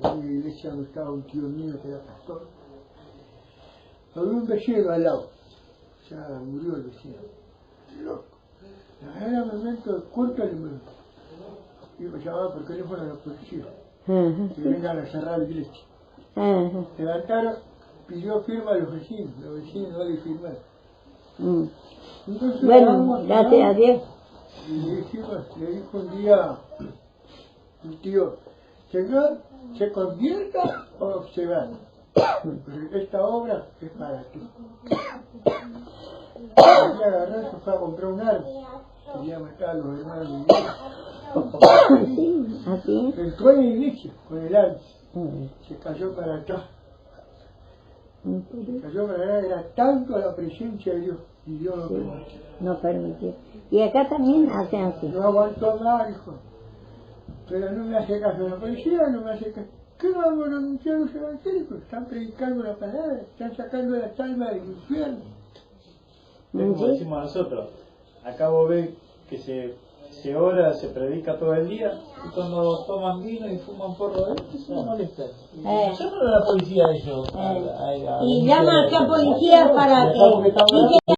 En mi iglesia no estaba un tío mío que era pastor. Había un vecino al lado. Ya murió el vecino. Loco. Era un momento corto el número. Y me llamaba por teléfono a la policía. Que vengan a cerrar la iglesia. Levantaron, pidió firma a los vecinos no le firmaron. Entonces, bueno, gracias a Dios. Y le dijo un día un tío, Señor, ¿se convierta o se va? Esta obra es para ti. Y agarró, se fue a comprar un arma. Quería matar a los hermanos de iglesia. Sí, así. Entró en la iglesia con el arma. Se cayó para atrás. Era tanto la presencia de Dios y Dios lo permitió. No permitió. Y acá también hacen así. No aguantó más, hijo. Pero no me hace caso la policía, no me hace caso. ¿Qué vamos a anunciar los evangélicos? Están predicando la palabra, están sacando las almas del infierno. Es como decimos nosotros. Acá vos ves que se ora, se predica todo el día, y cuando toman vino y fuman porro, eso no molesta. Llaman a la policía ellos. Y llaman a la policía para que...